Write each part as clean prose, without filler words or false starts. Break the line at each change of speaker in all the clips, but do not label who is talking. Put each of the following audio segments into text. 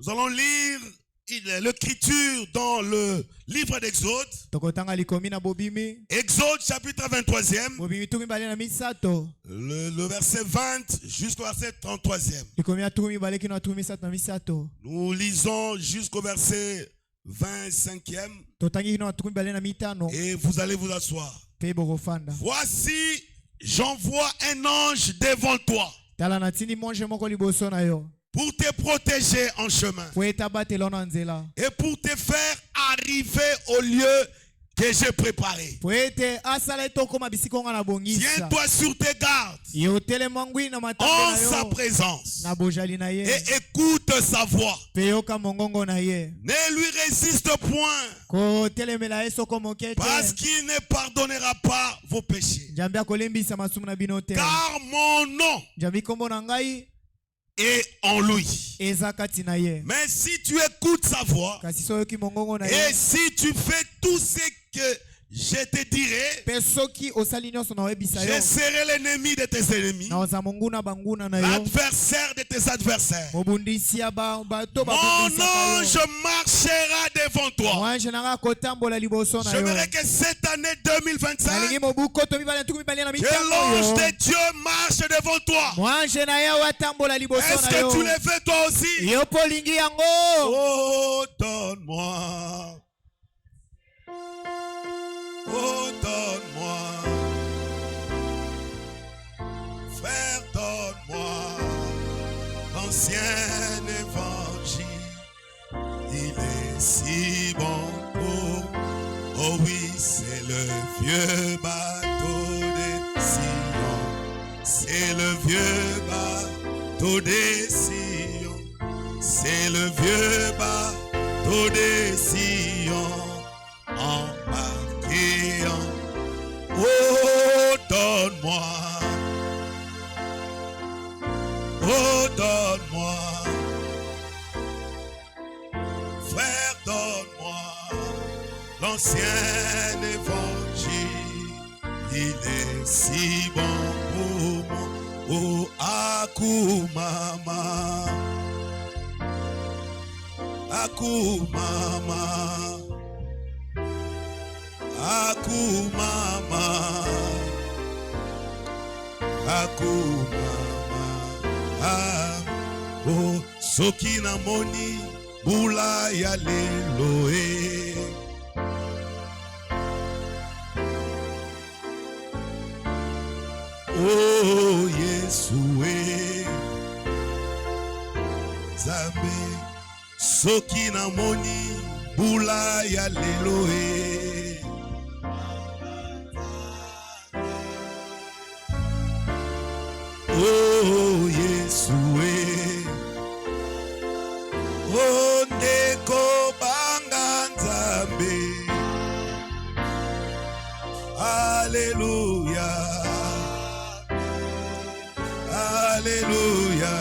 Nous allons lire l'écriture dans le livre d'Exode. Exode chapitre 23e. Le verset 20 jusqu'au verset 33e. Nous lisons jusqu'au verset 25e. Et vous allez vous asseoir. Voici, j'envoie un ange devant toi pour te protéger en chemin et pour te faire arriver au lieu que j'ai préparé. Tiens-toi sur tes gardes en sa présence et écoute sa voix. Ne lui résiste point parce qu'il ne pardonnera pas vos péchés. Car mon nom est en lui. Mais si tu écoutes sa voix et si tu fais tout ce que je te dirai, je serai l'ennemi de tes ennemis, l'adversaire de tes adversaires. Mon ange marchera devant toi. J'aimerais que cette année 2025, que l'ange de Dieu marche devant toi. Est-ce que tu le fais toi aussi? Oh, donne-moi. Oh, donne-moi, frère, donne-moi l'ancien évangile. Il est si bon pour. Oh oui, c'est le vieux bateau de Sion. C'est le vieux bateau de Sion. C'est le vieux bateau de Sion. Oh, donne-moi. Oh, donne-moi. Frère, donne-moi l'ancien évangile. Il est si bon pour moi. Oh, Akumama. Akumama. Akumama, Akumama, oh, soki na moni bula ya leloe. Oh, Yesue, Zambe, soki na moni bula ya leloe. Oh, Yesue, oh, Neko Banganzambe, Alléluia, Alléluia,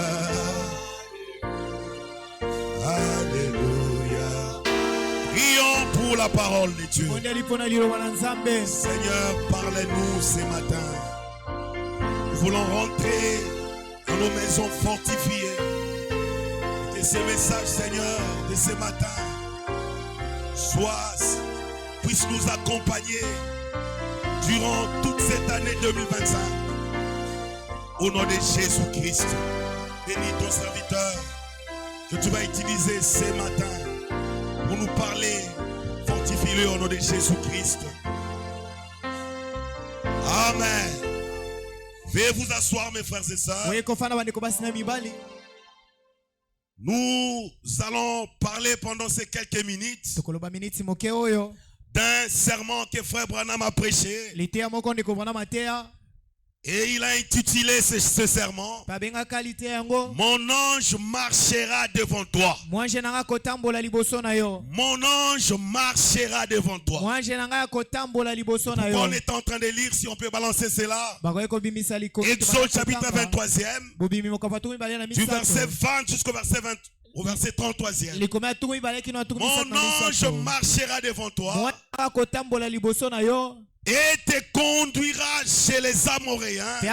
Alléluia. Prions pour la parole de Dieu. Seigneur, parlez-nous ce matin. Nous voulons rentrer dans nos maisons fortifiées. Que ces messages, Seigneur, de ce matin puissent nous accompagner durant toute cette année 2025. Au nom de Jésus-Christ, bénis ton serviteur que tu vas utiliser ce matin pour nous parler. Fortifie-le au nom de Jésus-Christ. Amen. Veuillez vous asseoir, mes frères et sœurs. Nous allons parler pendant ces quelques minutes d'un sermon que frère Branham a prêché. Et il a intitulé ce sermon: Mon ange marchera devant toi. Mon ange marchera devant toi. On est en train de lire, si on peut balancer cela. Exode chapitre 23e, du verset 20 jusqu'au verset 20. Au verset 33e. Mon ange marchera devant toi et te conduira chez les Amoréens, les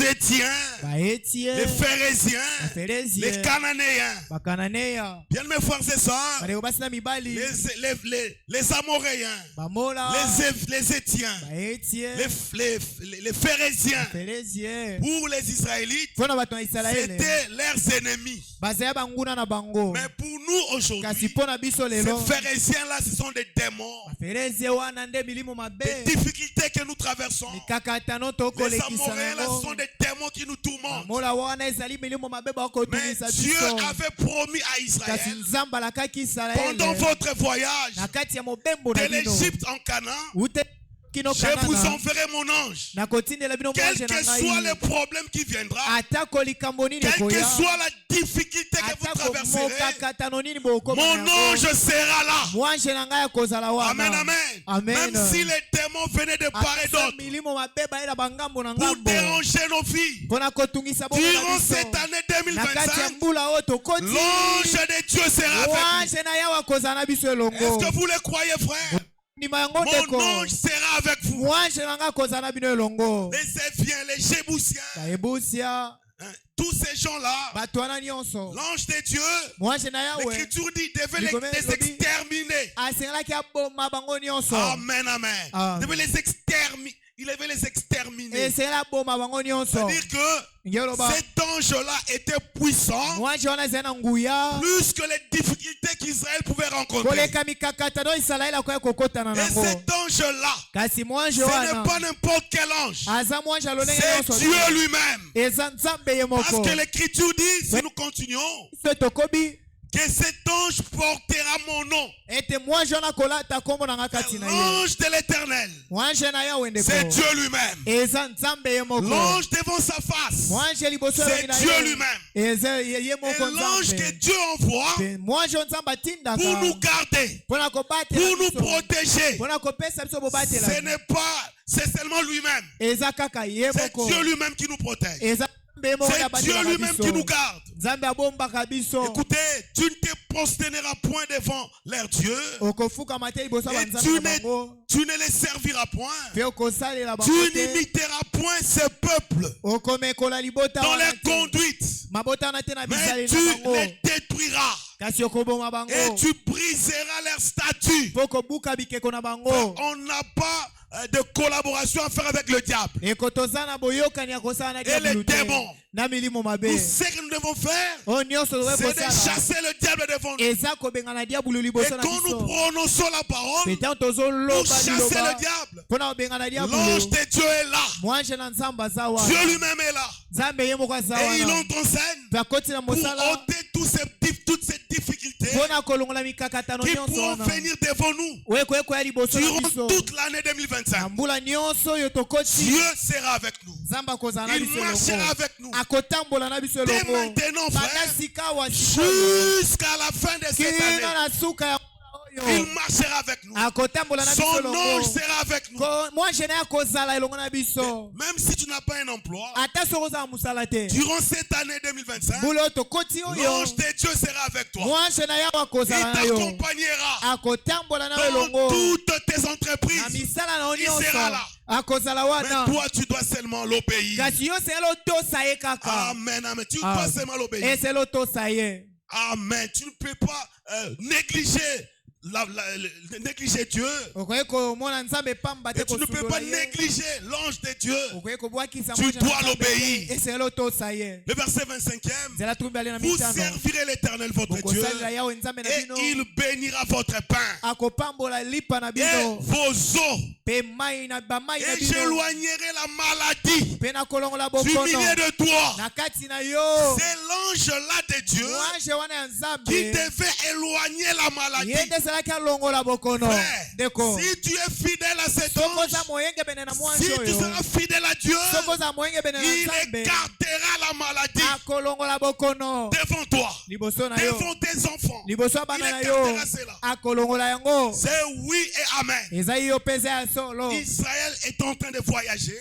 Étiens, les Phérésiens, les Cananéens. Bien mes frères et sœurs, les Amoréens, les Étiens, les Phérésiens, pour les Israélites, c'était leurs ennemis. Mais pour nous aujourd'hui, ces Phérésiens-là, ce sont des démons. Les difficultés que nous traversons, les Amoréens-là, ce sont des démons qui nous tourmentent. Mais Dieu avait promis à Israël, pendant votre voyage de l'Égypte en Canaan, je vous enverrai mon ange. Quel que soit le problème qui viendra, quelle que soit la difficulté que vous traverserez, mon ange sera là. Amen, amen. Même si les démons venaient de part et d'autre pour déranger nos vies, durant cette année 2025, l'ange de Dieu sera avec nous. Est-ce que vous le croyez, frère? Mon ange sera avec vous. Les Éphiens, les Jébusiens, tous ces gens-là, l'ange de Dieu, l'Écriture dit, devait les exterminer. Amen, amen. Devait les exterminer. Il devait les exterminer. C'est-à-dire que cet ange-là était puissant plus que les difficultés qu'Israël pouvait rencontrer. Et cet ange-là, ce n'est pas n'importe quel ange. C'est Dieu lui-même. Parce que l'Écriture dit, si nous continuons, que cet ange portera mon nom. L'ange de l'Éternel, c'est Dieu lui-même. L'ange devant sa face, c'est Dieu lui-même. Et l'ange que Dieu envoie pour nous garder, pour nous protéger, ce n'est pas, c'est seulement lui-même. C'est Dieu lui-même qui nous protège. C'est Dieu lui-même qui nous garde. Écoutez, tu ne te prosterneras point devant leur Dieu. Et tu ne les serviras point. Tu n'imiteras point ce peuple dans leur conduite. Mais tu les détruiras. Et tu briseras leurs statuts. On n'a pas de collaboration à faire avec le diable et les démons. Nous, ce que nous devons faire, c'est de chasser le diable devant nous. Et quand nous prononçons la parole, nous chasser le diable. L'ange de Dieu est là. Dieu lui-même est là. Et il entre en scène pour ôter toutes ces difficultés qui pourront venir devant nous durant toute l'année 2025. Dieu sera avec nous. Il marchera avec nous. Dès maintenant, frère, jusqu'à la fin de cette année, il marchera avec nous. Son ange sera avec nous. Même si tu n'as pas un emploi, durant cette année 2025, l'ange de Dieu sera avec toi. Il t'accompagnera dans toutes tes entreprises. Il sera là. Mais toi, tu dois seulement l'obéir. Amen, amen. Tu dois seulement l'obéir. Amen. Tu ne peux pas négliger Dieu. Et tu ne peux pas négliger l'ange de Dieu. Tu dois l'obéir. Le verset 25e, vous servirez l'Éternel votre Dieu et il bénira votre pain et vos eaux. Et j'éloignerai la maladie du milieu de toi. C'est l'ange-là de Dieu qui devait éloigner la maladie. Frère, si tu es fidèle à cet ange, si tu seras fidèle à Dieu, il écartera la maladie devant toi, devant tes enfants. Il écartera cela. C'est oui et amen. Israël est en train de voyager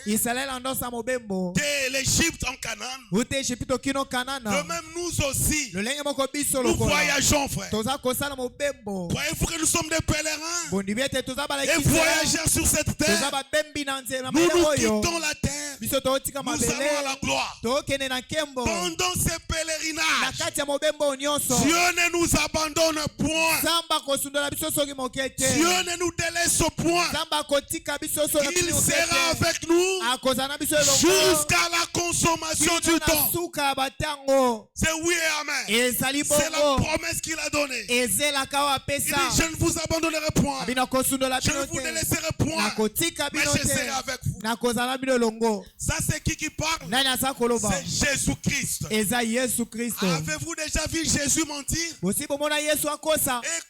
de l'Égypte en Canaan. De même nous aussi, nous voyageons, frère. Croyez-vous savez-vous que nous sommes des pèlerins
Bondi bete tozaba
et voyageurs sur cette terre?
tozaba bembi na nzela
Nous
mabele
nous
oyo
quittons la terre.
biso totika
Nous allons à la
mabele
gloire.
tokende na nkembo
Pendant ces
na
pèlerinages,
kati ya mobembo nyonso
Dieu ne nous abandonne point.
Nzamba kosundola biso soki moke te
Dieu ne nous délaisse point.
Nzamba kotika biso soki
Il
moke
sera
te
avec nous
akozala na biso elongo
jusqu'à la consommation
kino
du
na
temps.
suka ya batango
C'est oui et amen.
ezali
C'est la
bongo
promesse qu'il a donnée.
ezelaka oyo
Il dit,
apesa
je ne vous abandonnerai point.
abi nakosundola
Je
bino
ne vous
te
délaisserai point.
nakotika
Mais
bino
je serai
te
avec vous.
nakozala bino elongo
Ça, c'est qui parle?
nani aza koloba
C'est Jésus-Christ.
eza yesu kristo
Avez-vous déjà vu Jésus mentir?
bosi bomona yesu akosa
Et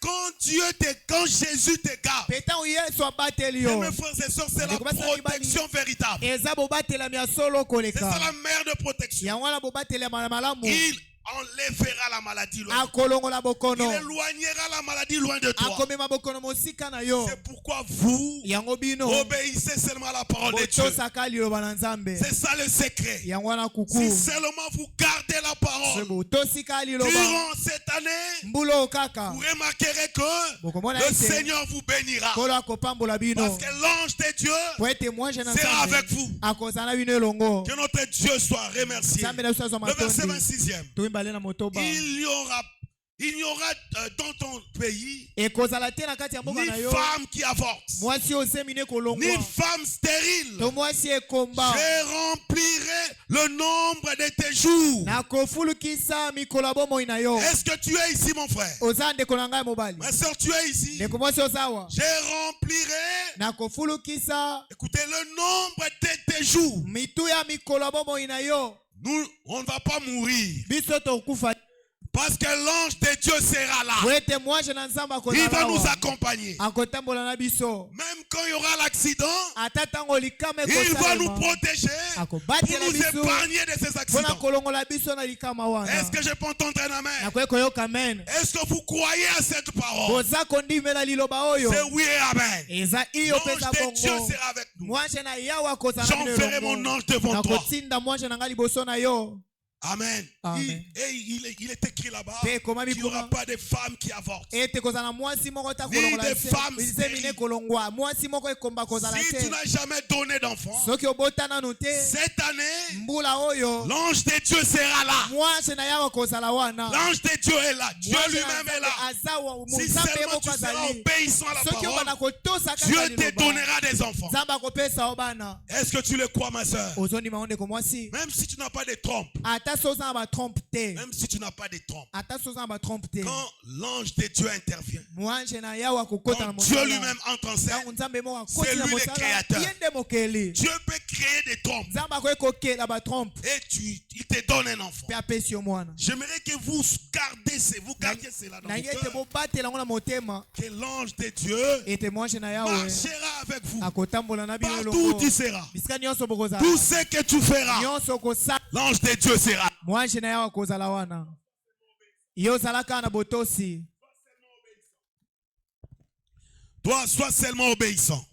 quand Jésus te garde,
petango yesu abateli yo
mes frères et sœurs, c'est la protection véritable.
eza bobatelami ya solo
C'est
koleka
ça la mère de protection.
yango wana bobatelami ya malamu
Il enlèvera la maladie loin.
akolongola
Il
bokono
éloignera la maladie loin de toi.
akomema bokono mosika na yo
C'est pourquoi vous
yango bino
obéissez seulement à la parole de Dieu.
botosaka liloba na nzambe
C'est ça le secret.
yango wana
Si
kuku
seulement vous gardez la parole
botosika liloba
durant cette année,
mbula oyo kaka
vous remarquerez que
bokomona
le
ete
Seigneur vous bénira.
kolo akopambola bino
Parce que l'ange de Dieu
po ete mwanje na
sera
nzambe
avec vous.
akozala na bino elongo
Que notre Dieu soit remercié.
nzambe na biso azwa
Le verset
matondi
26e.
toyimbale na motoba
Il n'y aura dans ton pays
ekozala te na kati ya mboka
ni
na yo
femme qui avorte,
mwasi oyo osemine
ni
kolongwa
femme stérile.
to mwasi ekomba
Je remplirai le nombre de tes jours.
nakofulukisa mikolo ya bomoi na yo
Est-ce que tu es ici, mon frère?
oza ndeko na ngai mobali
Ma soeur, tu es ici.
ndeko mwasi ozawa
Je remplirai,
nakofulukisa
écoutez, le nombre de tes jours.
mitu ya mikolo ya bomoi na yo
Nous, on ne va pas mourir.
biso tokufa
Parce que l'ange de Dieu sera là.
po ete mwanje na nzambe
Il va nous
akozala
accompagner.
akotambola na biso
Même quand il y aura l'accident,
ata ntango likama
il va nous
ekosalema
protéger pour
akobatela
nous
biso
épargner de ces
mpona
accidents.
kolongola biso na likama wana
Est-ce que je peux entendre un amen?
nakoki koyoka amen
Est-ce que vous croyez à cette parole?
boza kondimela liloba oyo
C'est oui et amen.
eza iyo
L'ange
mpenza
de Dieu
bongo
sera avec nous.
mwanje na yawe akozala na bino
J'enverrai mon
elongo
ange devant toi.
nakotinda mwanje na ngai liboso na yo
Amen.
Amen.
Il est écrit là-bas
Pe komami
qu'il n'y aura
kuna
pas de femmes qui avortent.
ete kozala na mwasi moko ta
Ni
kolongola
de femmes
semine
stériles.
kolongwa mwasi moko ekomba kozala
Si tu
te
n'as jamais donné d'enfant,
soki obota nanu te
cette année,
mbula oyo
l'ange de Dieu sera là.
mwanje na yawe akozala wana
L'ange de Dieu est là. Dieu
Mwanje na
lui-même est là.
aza wa-
Si
nzambe
seulement
moko
tu seras
azali
obéissant à la
soki obana
parole,
kotosa
Dieu
kaka
te
liloba
donnera des enfants.
nzambe akopesa yo bana
Est-ce que tu le crois, ma soeur?
ozondima yo ndeko mwasi
Même si tu n'as pas de trompe,
ata so oza na batrompe te
même si tu n'as pas de trompe,
ata so oza na batrompe te
quand l'ange de Dieu intervient,
mwanje na yawe akokota na
quand Dieu
mosala
lui-même entre en scène,
ntango nzambe moko
c'est
akoti na
lui le
mosala
créateur.
ye nde mokeli
Dieu peut créer des trompes
nzambe akoki kokela batrompe
et il te donne un enfant.
mpe apesi yo mwana
J'aimerais que vous gardiez cela dans
na
vos
ye ete
cœurs,
bobatela yango na motema
que l'ange de Dieu
ete mwanje na yawe
marchera avec vous
akotambola na bino
partout où
elongo
tu seras.
bisika nyonso bokozala
Tout ce que tu feras,
nyonso okosala
l'ange de Dieu sera.
mwanje na yawe akozala wana yo ozala kaka na botosi
Toi, sois seulement obéissant.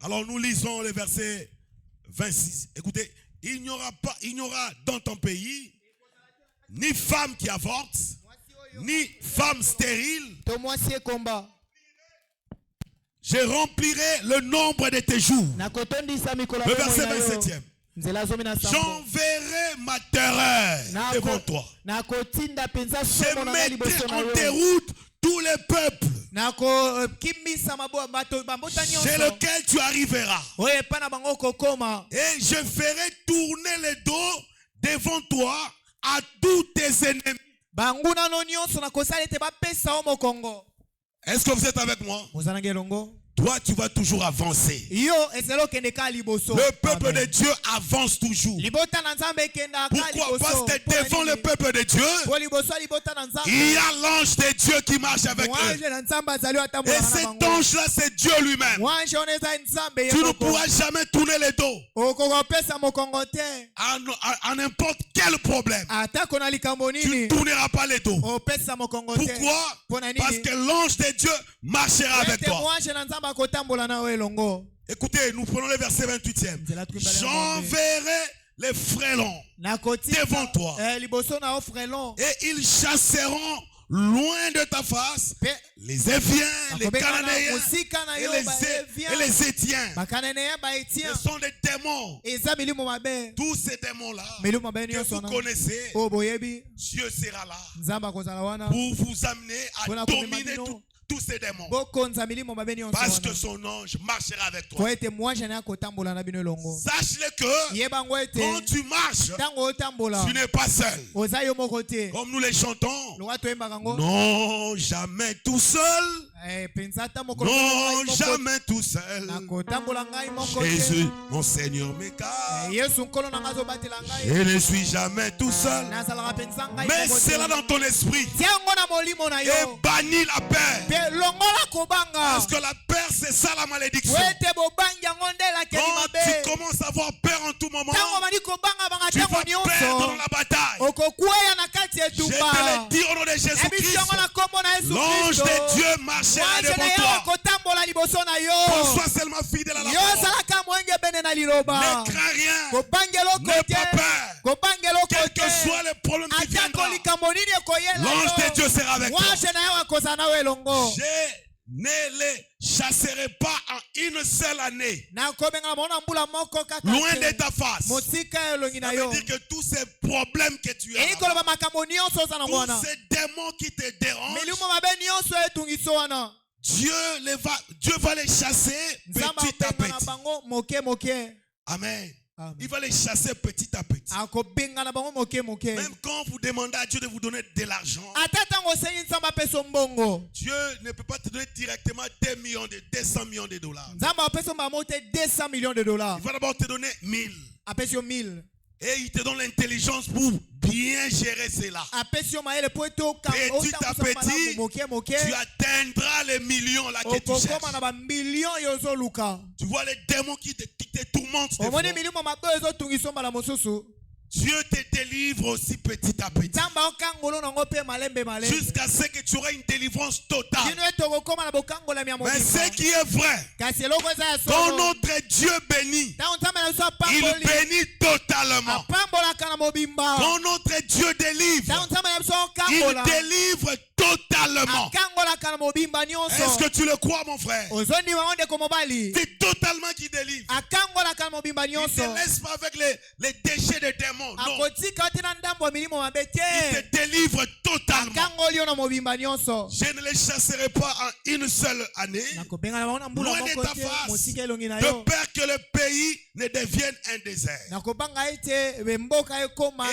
Alors nous lisons le verset 26. Écoutez, il n'y aura dans ton pays ni femme qui avorte, ni femme stérile.
to mwasi ekomba
Je remplirai le nombre de tes jours.
nakotondisa mikolo
Le
ya bomoi
verset
na yo
27e.
nzela zomi na sambo
J'enverrai ma terreur devant toi.
nakotinda mpenza
Je
somo na ngai
mettrai
liboso na
en
yo
déroute tous les peuples
nakokimbisa bato bambota
chez
nyonso
lesquels tu arriveras.
oyo epai na bango kokoma
Et je ferai tourner le dos devant toi à tous tes ennemis.
bangunano nyonso nakosala ete bapesa yo mokongo
Est-ce que vous êtes avec moi?
ozananga elongo
Toi, tu vas toujours avancer.
yo ezali okende kaka liboso
Le peuple
Amen.
de Dieu avance toujours.
libota na nzambe ekendaka
Pourquoi? Parce
liboso
que devant le peuple de Dieu,
po liboso ya libota na nzambe
il y a l'ange de Dieu qui marche avec eux.
mwanje na nzambe azali
Et
atambolaka na
cet
bango
ange-là, c'est Dieu lui-même.
mwanje wana eza nzambe ye
Tu ne
moko
pourras jamais tourner le dos
okokopesa mokongo te
à n'importe quel problème.
atako na likambo
Tu ne
nini
tourneras pas le dos.
opesa mokongo te
Pourquoi?
mpona
Parce
nini
que l'ange de Dieu marchera avec
ete
toi.
mwanje na nzambe akotambola na yo elongo
Écoutez, nous prenons le verset 28e. J'enverrai les frélons devant toi.
liboso na yo frelon
et ils chasseront loin de ta face, les Éphiens, les Cananéens et les Étiens. Ce sont des démons. Tous ces démons-là que vous connaissez, Dieu sera là pour vous amener à dominer tous ces démons. Parce que son ange marchera avec toi. Sache-le que quand tu marches, tu n'es pas seul. Comme nous les chantons. Non, jamais tout seul. Non, jamais tout seul. Jésus, mon Seigneur m'écarte. Je ne suis jamais tout seul. Mais c'est là dans ton esprit. Et bannis la peur. Parce que la peur, c'est ça la malédiction. Quand tu commences à avoir peur en tout moment, tu vas perdre dans la bataille. Je te le dis au nom de Jésus-Christ. L'ange de Dieu marchera devant toi. Qu'on soit seulement fidèle à la parole. Ne crains rien. N'aie pas peur. Quel que soit le problème qui viendra, l'ange de Dieu sera avec toi. Je ne les chasserai pas en une seule année. Loin de ta face. Ça veut dire que tous ces problèmes que tu as, tous ces démons qui te dérangent, Dieu va les chasser petit à petit. Amen. Il va les chasser petit à petit. Même quand vous demandez à Dieu de vous donner de l'argent, Dieu ne peut pas te donner directement 200 millions de dollars. Il va d'abord te donner 1000. Et il te donne l'intelligence pour bien gérer cela. Petit à petit, tu atteindras les millions là que tu cherches. Tu vois les démons qui te tourmentent. Dieu te délivre aussi petit à petit. Jusqu'à ce que tu auras une délivrance totale. Mais ce qui est vrai, quand notre Dieu bénit, il bénit totalement. Quand notre Dieu délivre, il délivre totalement. Est-ce que tu le crois, mon frère? C'est totalement qui délivre. Il ne te laisse pas avec les déchets de démons. Non. Il te délivre totalement. Je ne les chasserai pas en une seule année. Loin de ta face. De peur que le pays ne devienne un désert. Et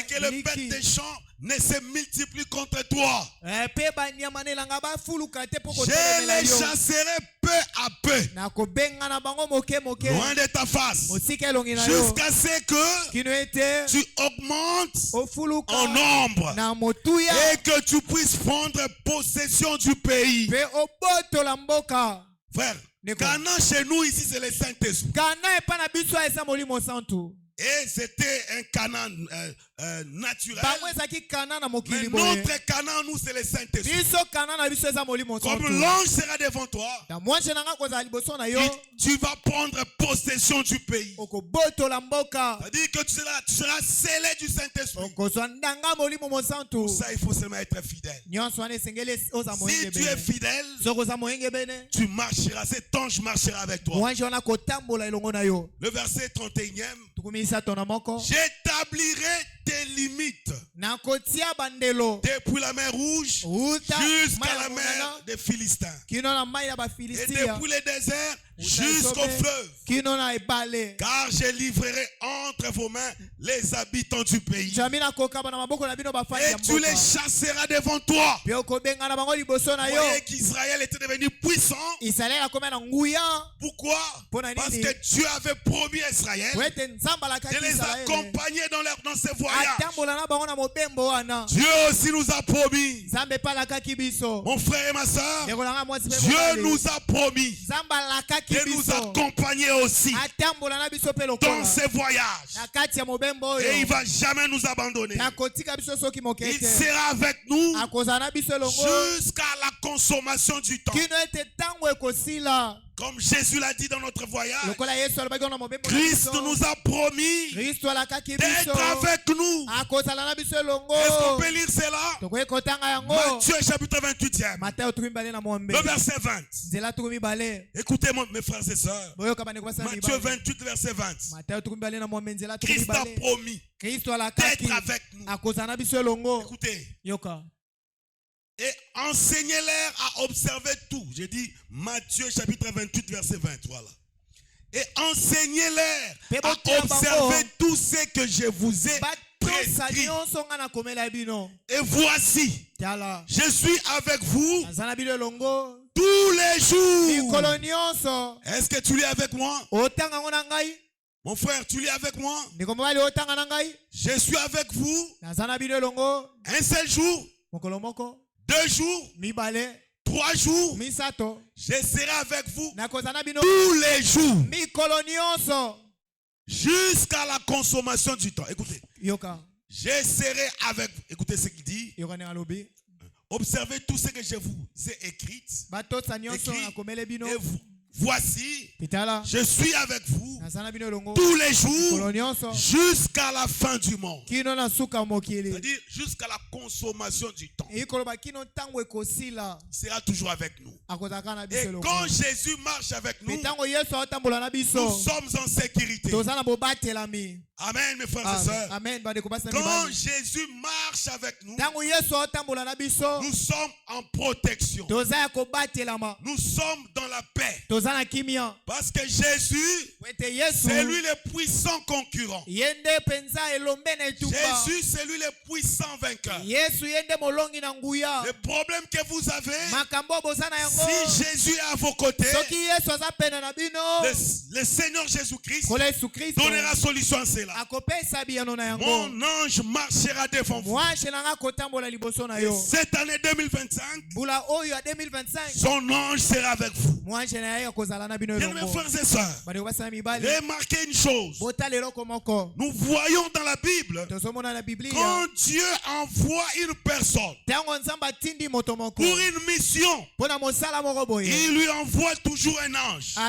que le bête des champs ne se multiplie contre toi. Je les chasserai peu à peu. Loin de ta face. Jusqu'à ce que tu augmentes en nombre. Et que tu puisses prendre possession du pays. Frère, Canaan chez nous ici c'est le Saint-Esprit. Et c'était un Canaan naturel. Mais notre Canaan, nous, c'est le Saint-Esprit. Comme l'ange sera devant toi, tu vas prendre possession du pays. C'est-à-dire que tu seras scellé du Saint-Esprit. Pour ça, il faut seulement être fidèle. Si tu es fidèle, tu marcheras. Cet ange marchera avec toi. Le verset 31e. J'établirai tes limites depuis la mer Rouge jusqu'à la mer des Philistins et depuis le désert jusqu'au fleuve, car je livrerai entre vos mains les habitants du pays et tu les chasseras devant toi. Vous voyez qu'Israël était devenu puissant. Pourquoi? Parce que Dieu avait promis à Israël de les accompagner dans ces voyages. Dieu aussi nous a promis. Mon frère et ma soeur, Dieu nous a promis de nous accompagner aussi dans ces voyages. Et il ne va jamais nous abandonner. Il sera avec nous jusqu'à la consommation du temps. Comme Jésus l'a dit dans notre voyage,
lokola Yesu alobaki na mobembo na
Christ
biso,
nous a promis
Kristo alakaki
d'être
biso
avec nous.
akozala na biso elongo.
Est-ce qu'on peut lire cela?
Tokoki kotanga yango
Matthieu chapitre 28e,
Matayo tukumi mibale na mwambe
le verset 20.
nzela tukumi mibale
Écoutez-moi, mes frères et sœurs.
boyoka bandeko basala
Matthieu
mibale
28, verset 20.
Matayo tukumi mibale na mwambe nzela tukumi
Christ a
mibale
promis
Kristo alakaki
d'être avec nous.
akozala na biso elongo.
Écoutez.
Yoka.
Et enseignez-leur à observer tout. J'ai dit Matthieu chapitre 28, verset 20. Voilà. Et enseignez-leur à observer tout ce que je vous ai prescrit. Et voici, je suis avec vous tous les jours. Est-ce que tu lis avec moi? Mon frère, tu lis avec moi? Je suis avec vous un seul jour, 2 jours, 3 jours, je serai avec vous tous les jours jusqu'à la consommation du temps. Écoutez, je serai avec vous. Écoutez ce qu'il dit. Observez tout ce que je vous ai écrit. Et vous. Voici, je suis avec vous tous les jours jusqu'à la fin du monde. C'est-à-dire jusqu'à la consommation du temps. Il sera toujours avec nous. Et quand Jésus marche avec nous, nous sommes en sécurité. Amen, mes frères et sœurs. Quand Jésus marche avec nous, nous sommes en protection. Nous sommes dans la paix. Parce que Jésus, c'est lui le puissant concurrent. Jésus, c'est lui le puissant vainqueur. Le problème que vous avez, si Jésus est à vos côtés, le Seigneur Jésus-Christ donnera solution à cela. Mon ange marchera devant vous. Et cette année 2025, son ange sera avec vous. Bien, mes frères et sœurs, remarquez une chose. Nous voyons dans la Bible, quand Dieu envoie une personne pour une mission, il lui envoie toujours un ange pour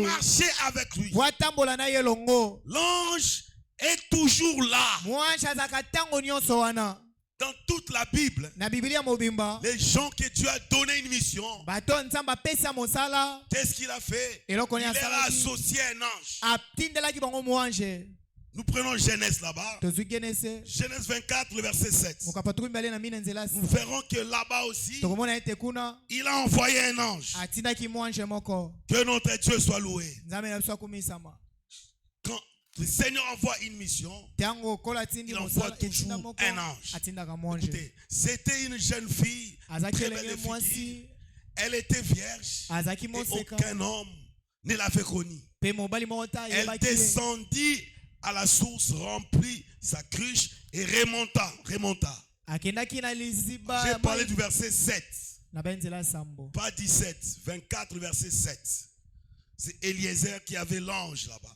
marcher avec lui. L'ange est toujours là. Dans toute la Bible, les gens que Dieu a donné une mission, qu'est-ce qu'il a fait? Il a associé un ange. Nous prenons Genèse là-bas. Genèse 24, le verset 7. Nous verrons que là-bas aussi, il a envoyé un ange. Que notre Dieu soit loué. Quand le Seigneur envoie une mission, il envoie toujours un ange. Écoutez, c'était une jeune fille, très belle fille. Elle était vierge et aucun homme ne l'avait connue. Elle descendit à la source, remplit sa cruche et remonta. J'ai parlé du verset 7. Pas 17, 24, verset 7. C'est Eliezer qui avait l'ange là-bas.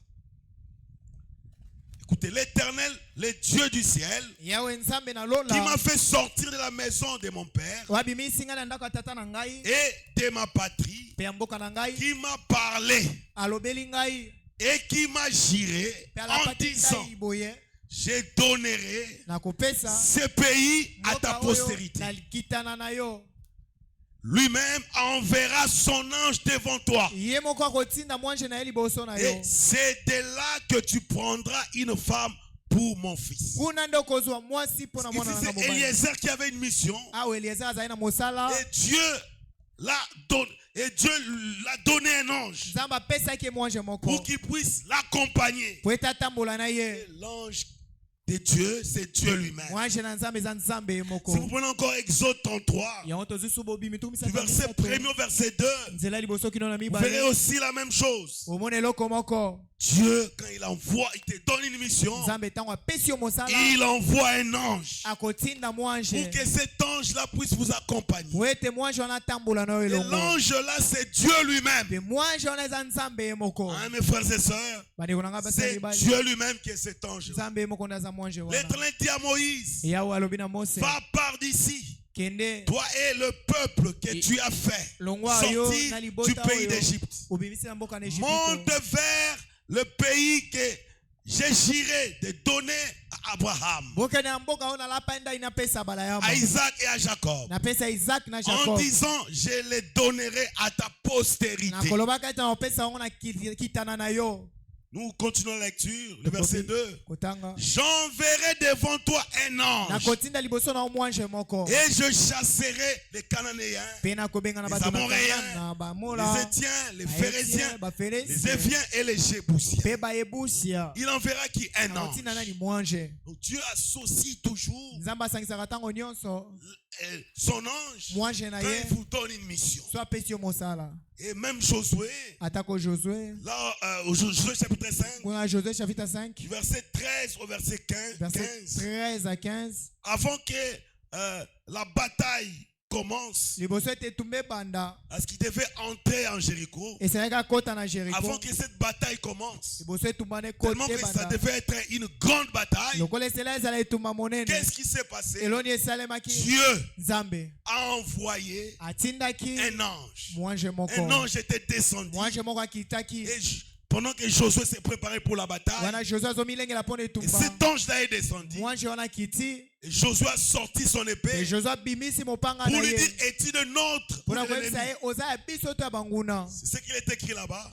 Écoutez, l'Éternel, le Dieu du ciel, qui m'a fait sortir de la maison de mon père et de ma patrie, qui m'a parlé et qui m'a juré en disant, je donnerai ce pays à ta postérité. Lui-même enverra son ange devant toi. Et c'est de là que tu prendras une femme pour mon fils. C'est Eliezer qui avait une mission. Et Dieu l'a donné un ange pour qu'il puisse l'accompagner. Et l'ange de Dieu, c'est Dieu lui-même. Si vous prenez encore Exode 33, du verset 1er au verset 2, vous verrez aussi la même chose. Dieu, quand il envoie, il te donne une mission, il envoie un ange pour que cet ange-là puisse vous accompagner. Et l'ange-là, c'est Dieu lui-même. Hein, mes frères et sœurs, c'est Dieu lui-même qui est cet ange-là. L'Éternel dit à Moïse, va par d'ici.
Kende.
Toi et le peuple que tu as fait sortir du pays d'Égypte. Monte vers le pays que j'ai juré de donner à Abraham, à Isaac et à Jacob, en disant je les donnerai à ta postérité. Nous continuons la lecture, le verset 2. J'enverrai devant toi un ange et je chasserai les Cananéens, les Amoréens, les Étiens, les Phérésiens, les Éviens et les Jébusiens. Il enverra qui? Un ange. Donc Dieu associe toujours son ange quand il vous donne une mission. Et même Josué, là, Josué chapitre 5, verset 13 au verset 15, avant que la bataille commence, parce qu'il devait entrer en Jéricho, avant que cette bataille commence, tellement que ça devait être une grande bataille. Qu'est-ce qui s'est passé? Dieu a envoyé un ange. Un ange était descendu. Et pendant que Josué s'est préparé pour la bataille, cet ange-là est descendu. Et Josué a sorti son épée pour lui dire, es-tu de notre ennemi? C'est ce qui est écrit là-bas.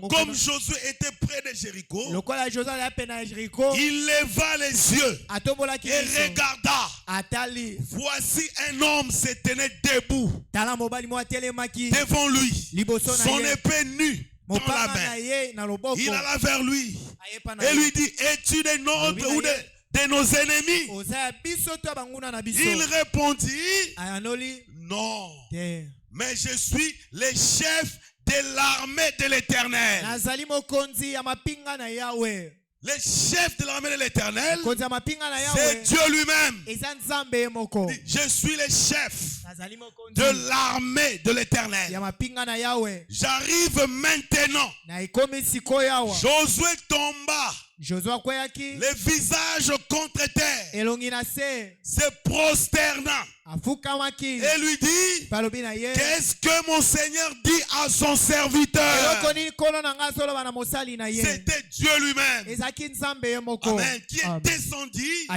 Comme Josué était près de Jéricho, il leva les yeux et regarda. Voici un homme se tenait debout devant lui, son épée nue dans la main. Il alla vers lui et lui dit, es-tu de notre ou de nos ennemis? Il répondit, non, mais je suis le chef de l'armée de l'Éternel. Le chef de l'armée de l'Éternel, c'est Dieu lui-même. Je suis le chef de l'armée de l'Éternel. J'arrive maintenant. Josué tomba, le visage contre terre, se prosterna et lui dit, qu'est-ce que mon Seigneur dit à son serviteur? C'était Dieu lui-même. Amen. Qui est descendu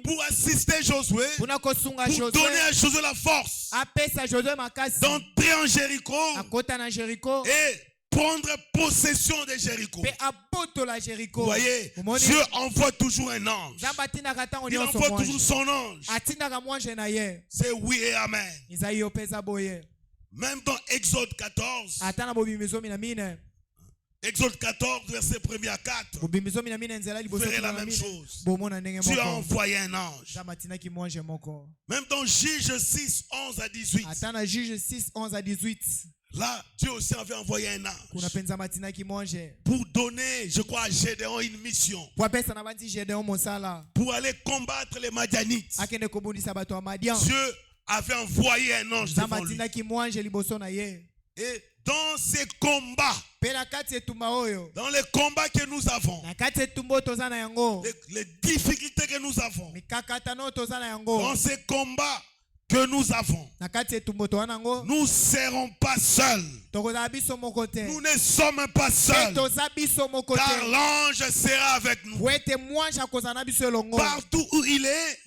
pour assister Josué, pour donner à Josué la force d'entrer en Jéricho et prendre possession de Jéricho. Vous voyez, Dieu envoie toujours un ange. Il envoie toujours son ange. C'est oui et amen. Même dans Exode 14, Exode 14, verset 1er à 4, vous verrez la même chose. Dieu a envoyé un ange. Même dans Juge 6, 11 à 18. Là, Dieu aussi avait envoyé un ange pour donner, je crois, à Gédéon une mission. Pour aller combattre les Madianites. Dieu avait envoyé un ange devant lui. Et dans ces combats, dans les combats que nous avons, les difficultés que nous avons, dans ces combats que nous avons, nous ne serons pas seuls. Nous ne sommes pas seuls. Car l'ange sera avec nous. Partout où il est,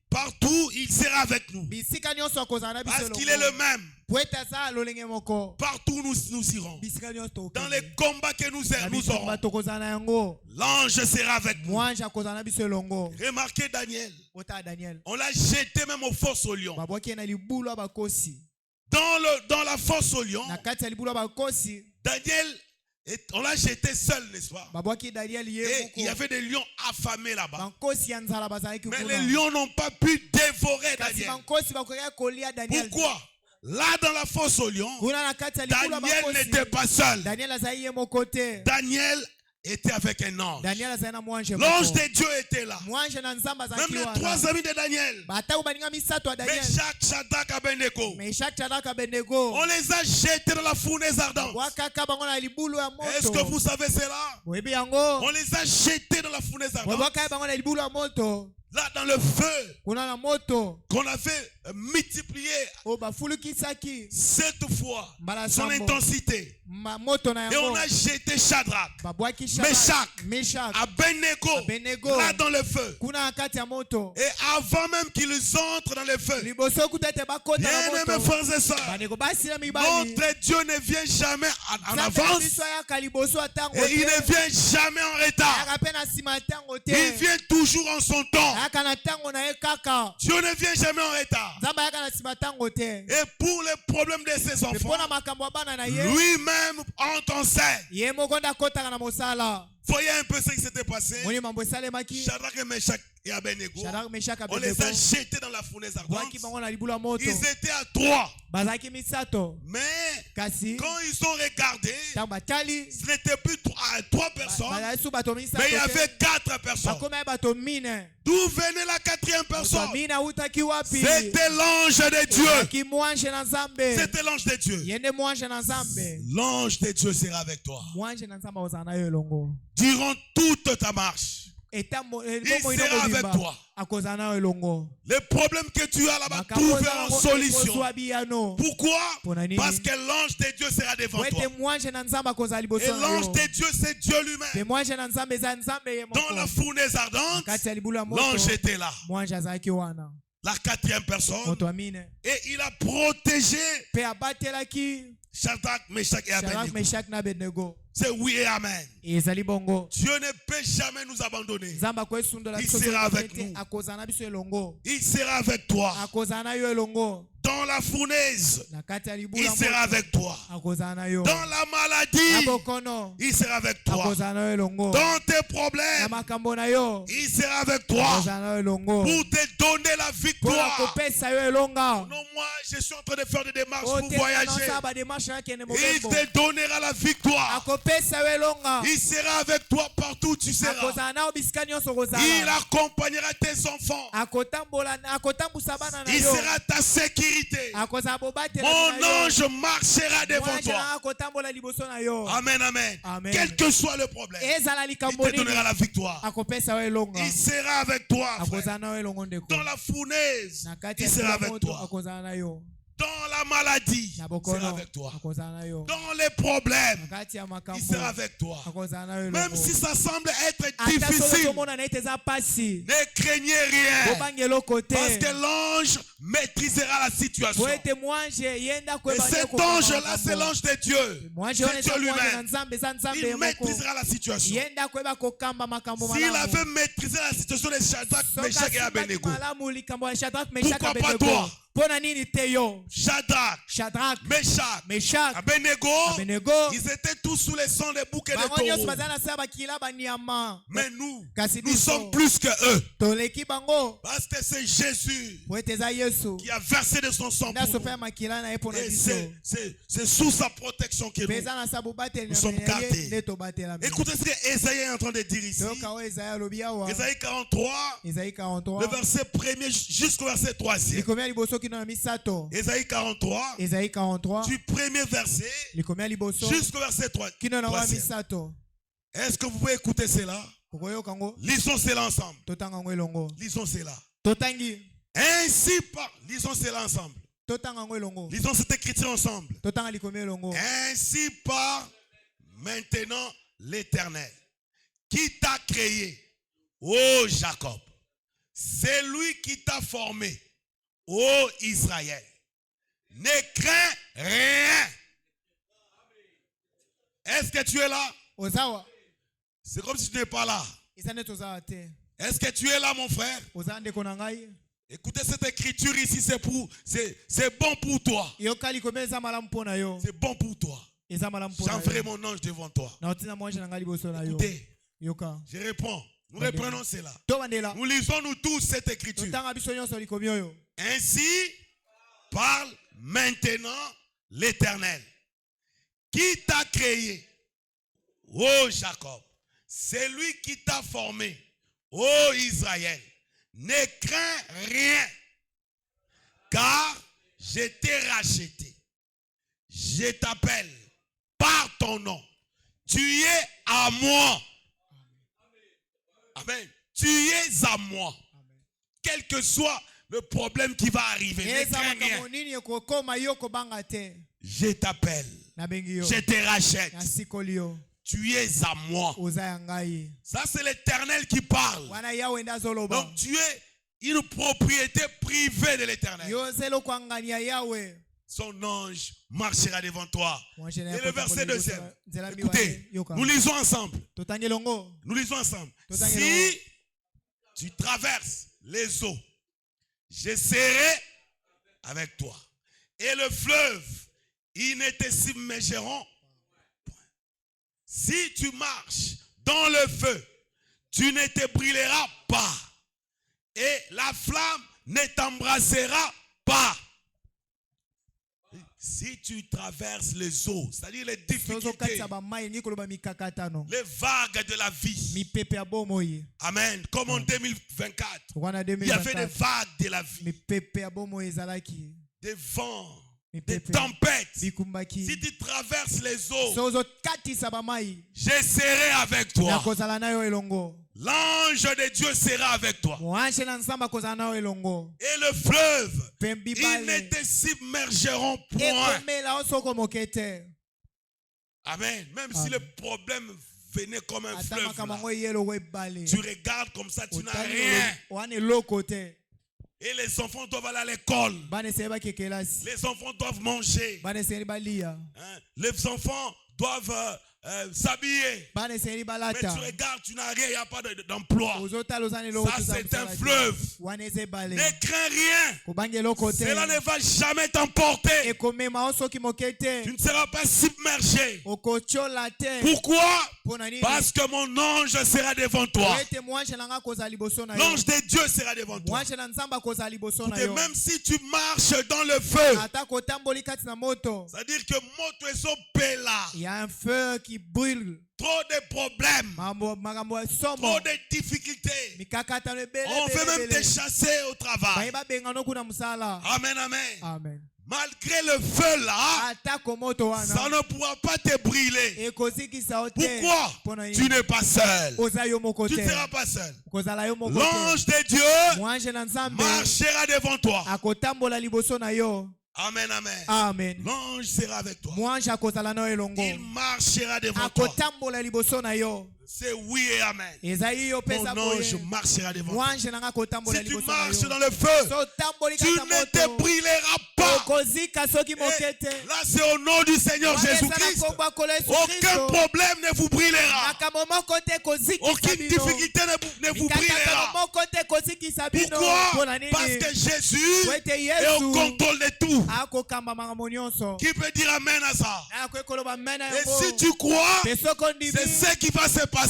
partout il sera avec nous. Parce qu'il est le même. Partout nous irons. Dans les combats que nous aurons, l'ange sera avec nous. Remarquez Daniel. On l'a jeté même aux forces aux lions. Dans la fosse aux lions, Daniel, on l'a jeté seul, n'est-ce pas? Et il y avait des lions affamés là-bas. Mais les lions n'ont pas pu dévorer Daniel. Pourquoi? Là dans la fosse aux lions, Daniel n'était pas seul. Daniel était avec un ange. L'ange de Dieu était là. Même les trois amis de Daniel, Meshach, Shadrach, Abednego, on les a jetés dans la fournaise ardente. Est-ce que vous savez cela? On les a jetés dans la fournaise ardente. Là dans le feu,
kuna na moto
qu'on avait multiplié
o bafulukisaki
7 fois
mbala
son
sambo.
intensité.
Moto na
Et on
yango
a jeté Shadrach,
babwaki
Meshach, Abednego là dans le feu.
kuna na kati ya moto
Et avant même qu'ils entrent dans le feu,
liboso kuta ete bakota na
bien-aimés
moto
frères et sœurs,
bandeko basi na mibali
notre Dieu ne vient jamais en
Nzambe na
avance
biso ayaka liboso ya ntango
et il
te
ne vient jamais en retard.
ayaka mpe na nsima ya ntango te
Il vient toujours en son temps.
ayaka na ntango na ye kaka
Dieu ne vient jamais en retard.
nzambe ayaka na nsima ya ntango te
Et pour les problèmes de ses
mpe
enfants,
mpo na makambo ya bana na ye
lui-même entre en scène.
ye moko nde akotaka na mosala
Voyez un peu ce qui s'était passé.
moni mambo esalemaki
Shadrach et Meshach et Abednego,
Shadrach, Meshach,
on les
Abednego
a jetés dans la fournaise ardente.
bwaki bango na libulu ya moto
Ils étaient à 3.
bazalaki misato
Mais
kasi
quand ils ont regardé,
ntango batali
ce n'était plus 3 personnes,
bazali su bato misato
mais il y
te
avait 4 personnes.
bakomi ya bato mine
D'où venait la 4e
bato
personne?
mine awutaki wapi
C'était l'ange de Dieu.
ezalaki mwanje na nzambe
C'était l'ange de Dieu.
ye nde mwanje na nzambe
L'ange de Dieu sera avec toi.
mwanje na nzambe akozala na yo elongo
Durant toute ta marche,
il
sera avec toi.
akozala na yo elongo
Les problèmes que tu as là-bas
makambo
trouveront solution.
ekozwa biyano
Pourquoi?
Mpona nini?
Parce que l'ange de Dieu sera devant
po ete
toi.
mwanje na nzambe akozala
Et
liboso na
l'ange
yo
de Dieu, c'est Dieu
mpe
lui-même.
mwanje na nzambe eza nzambe ye
Dans la
moko
fournaise ardente,
kati ya libulu ya moto
l'ange était là.
mwanje azalaki wana
La 4e personne.
moto ya mine
Et il a protégé
mpe abatelaki
Shadrach, Meshach et
Shadrach,
Abednego.
Meshach na Abednego
C'est oui et amen.
ezali bongo
Dieu ne peut jamais nous abandonner.
nzambe akoesundola
Il
biso
sera
soki
avec
te
nous.
akozala na biso elongo
Il sera avec toi.
akozala na yo elongo
Dans la fournaise,
na kati ya libulu
il
ya
sera
moto
avec toi.
akozala na yo
Dans la
na
maladie,
bokono
il sera avec toi.
akozala na yo elongo
Dans tes
na
problèmes,
makambo na yo
il sera avec toi.
akozala na yo elongo
Pour te donner la
mpona
victoire.
kopesa yo elonga
Non, moi, je suis en train de faire des démarches
o
pour
te
voyager.
nansa bademarshe akende
Il
mobembo
te donnera la victoire.
akopesa yo elonga
Il sera avec toi partout où tu seras.
akozala na yo bisika nyonso
Il
kozala
accompagnera tes enfants.
akotambusa bana na
Il
yo
sera ta sécurité.
akozala bobatela
Mon
na yo
ange marchera devant
mwanje
toi.
na akotambola liboso na yo
Amen, amen.
Amen.
Quel que soit le problème,
ezala
il
likambo
te
nini
donnera la victoire.
akopesa yo elonga
Il sera avec toi, frère.
akozala na yo elongo ndeko
Dans la fournaise,
na kati
il
ya
sera
kila
avec
moto
toi.
akozala na yo
Dans la maladie,
na
il sera
bokono
avec toi.
akozala na yo
Dans les problèmes,
na kati ya
il
makambo
sera avec toi.
akozala na yo
Même
elongo
si ça semble être
ata solo
difficile,
tomona na ete eza pasi
ne craignez rien.
bobanga eloko te
Parce que l'ange maîtrisera la situation.
po ete mwanje ye nde
Et
akoyeba nde
cet
kokoma
ange-là,
makambo.
c'est l'ange de Dieu.
mwanje wana
C'est
eza
Dieu
mwanje na
lui-même.
nzambe eza nzambe ye
Il
moko
maîtrisera la situation.
ye nde akoyeba kokamba makambo
S'il
malamu
avait maîtrisé la situation de Shadrach,
soki
Meshach et
asimbaki
Abednego,
malamu likambo ya Shadrach, Meshach,
Pourquoi pas
Abednego
toi?
mpo na nini te yo
Shadrach,
Shadrach,
Meshach,
Meshach,
Abednego,
Abednego
ils étaient tous sous les sangs des bouquets de
bango nyonso
taureaux.
baza na se ya bakila banyama
Mais nous,
kasi
nous
biso
sommes plus que eux.
toleki bango
Parce que c'est Jésus
po ete eza yesu
qui a versé de son sang
nde
pour
asopela
nous.
makila na ye mpo na
Et
biso
c'est sous sa protection que
mpe
nous.
eza na sa bobateli
Nous
na
sommes
ye
gardés.
nde tobatelami
Écoutez ce que Ésaïe est en train de dire ici.
toyoka oyo ezaya alobi awa
Ésaïe 43,
ezali
le
43
verset 1er jusqu'au verset 3e.
likomi ya liboso kino na misato
Ésaïe 43,
ezali 43
du premier verset
likomi ya liboso
jusqu'au verset 3.
kino na wa
3e.
misato
Est-ce que vous pouvez écouter cela?
okoyoka ngo
Lisons cela ensemble.
totanga ngo elongo
Lisons cela.
totangi
Ainsi par... Lisons cela ensemble.
totanga ngo elongo
Lisons cette écriture ensemble.
totanga likomi elongo
Ainsi par maintenant l'Éternel qui t'a créé, ô Jacob. C'est lui qui t'a formé, ô Israël. Ne crains rien. Est-ce que tu es là?
ozawa
C'est comme si tu n'es pas là.
eza nde tozawa te
Est-ce que tu es là, mon frère?
oza ndeko na ngai
Écoutez cette écriture ici, c'est bon pour toi.
yoka likomi eza malamu mpo na yo
C'est bon pour toi.
eza malamu mpo na
J'enverrai
yo
mon ange devant toi.
na otina mwanje na ngai liboso na yo
Écoutez,
yoka
je réponds. Nous reprenons cela.
tobandela
Nous lisons nous tous cette écriture.
totanga biso nyonso likomi oyo
Ainsi parle maintenant l'Éternel qui t'a créé, ô Jacob. C'est lui qui t'a formé, ô Israël. Ne crains rien, car je t'ai racheté. Je t'appelle par ton nom. Tu es à moi. Amen. Tu es à moi. quel que soit le problème qui va arriver, ne crains rien. Je t'appelle. Je te rachète. Tu es à moi. Ça, c'est l'Éternel qui parle. Donc, tu es une propriété privée de l'Éternel. Son ange marchera devant toi. Et le verset 2. Écoutez, nous lisons ensemble. Nous lisons ensemble. Si tu traverses les eaux, je serai avec toi. Et le fleuve, ils ne te submergeront point. Si tu marches dans le feu, tu ne te brûleras pas. Et la flamme ne t'embrassera pas. Si tu traverses les eaux, c'est-à-dire les difficultés, les vagues de la vie. Amen. Comme en 2024, il y avait des vagues de la vie. Des vents, des tempêtes. Si tu traverses les eaux, je serai avec toi. L'ange de Dieu sera avec toi. Et le fleuve, ils ne te submergeront point. Amen. Même si le problème venait comme un fleuve, là, tu regardes comme ça, tu n'as rien. Et les enfants doivent aller à l'école. Les enfants doivent manger. Hein? Les enfants doivent s'habiller. Mais tu regardes, tu n'as rien, il n'y a pas d'emploi. Ça, c'est un fleuve. Ne crains rien. Cela ne va jamais t'emporter. Tu ne seras pas submergé. Pourquoi? Parce que mon ange sera devant toi. L'ange de Dieu sera devant toi. Et même si tu marches dans le feu, c'est-à-dire que il y a un feu qui brûle. Trop de problèmes, trop de difficultés. On veut même te chasser au travail. Amen, amen. Amen. Malgré le feu là, ça ne pourra pas te brûler. Pourquoi? Tu n'es pas seul. Tu ne seras pas seul. L'ange de Dieu marchera devant toi. Amen, amen. Amen. L'ange sera avec toi. Il marchera devant toi. C'est oui et amen. Mon ange marchera devant toi. Si tu marches dans le feu, tu ne te brûleras pas. Et là, c'est au nom du Seigneur Jésus-Christ. Aucun problème ne vous brûlera. Aucune difficulté ne vous brûlera. Pourquoi? Parce que Jésus est au contrôle de tout. Qui peut dire amen à ça? Et si tu crois, c'est ce qui va se passer. Si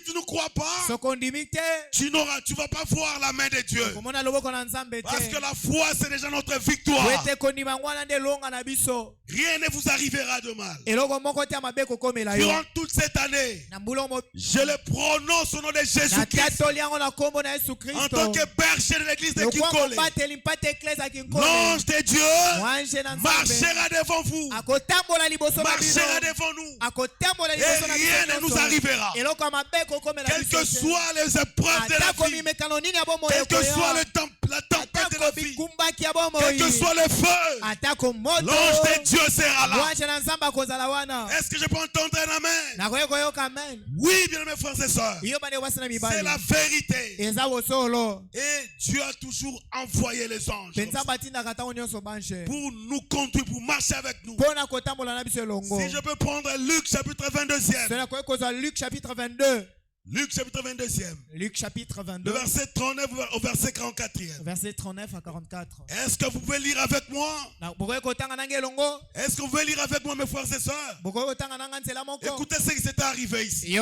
tu ne crois pas, tu ne vas pas voir la main de Dieu. Parce que la foi, c'est déjà notre victoire. Rien ne vous arrivera de mal. Durant toute cette année, je le prononce au nom de Jésus-Christ. En tant que berger de l'église de Kinkole, l'ange de Dieu marchera devant vous, marchera devant nous, et rien ne nous arrivera. Quelles que soient les épreuves de la vie, quelle que soit la tempête de la vie, quel que soit le feu, l'ange de Dieu sera là. Est-ce que je peux entendre un amen? Oui, bien mes frères et sœurs, c'est la vérité. Et Dieu a toujours envoyé les anges pour nous conduire, pour marcher avec nous. Si je peux prendre Luc chapitre 22e.
Luc chapitre 22.
Luc chapitre 22e.
Luc chapitre 22.
Le verset 39 au verset 44e.
Verset 39 à 44.
Est-ce que vous pouvez lire avec moi? Est-ce que vous pouvez lire avec moi, mes frères et sœurs? Écoutez ce qui s'est arrivé ici.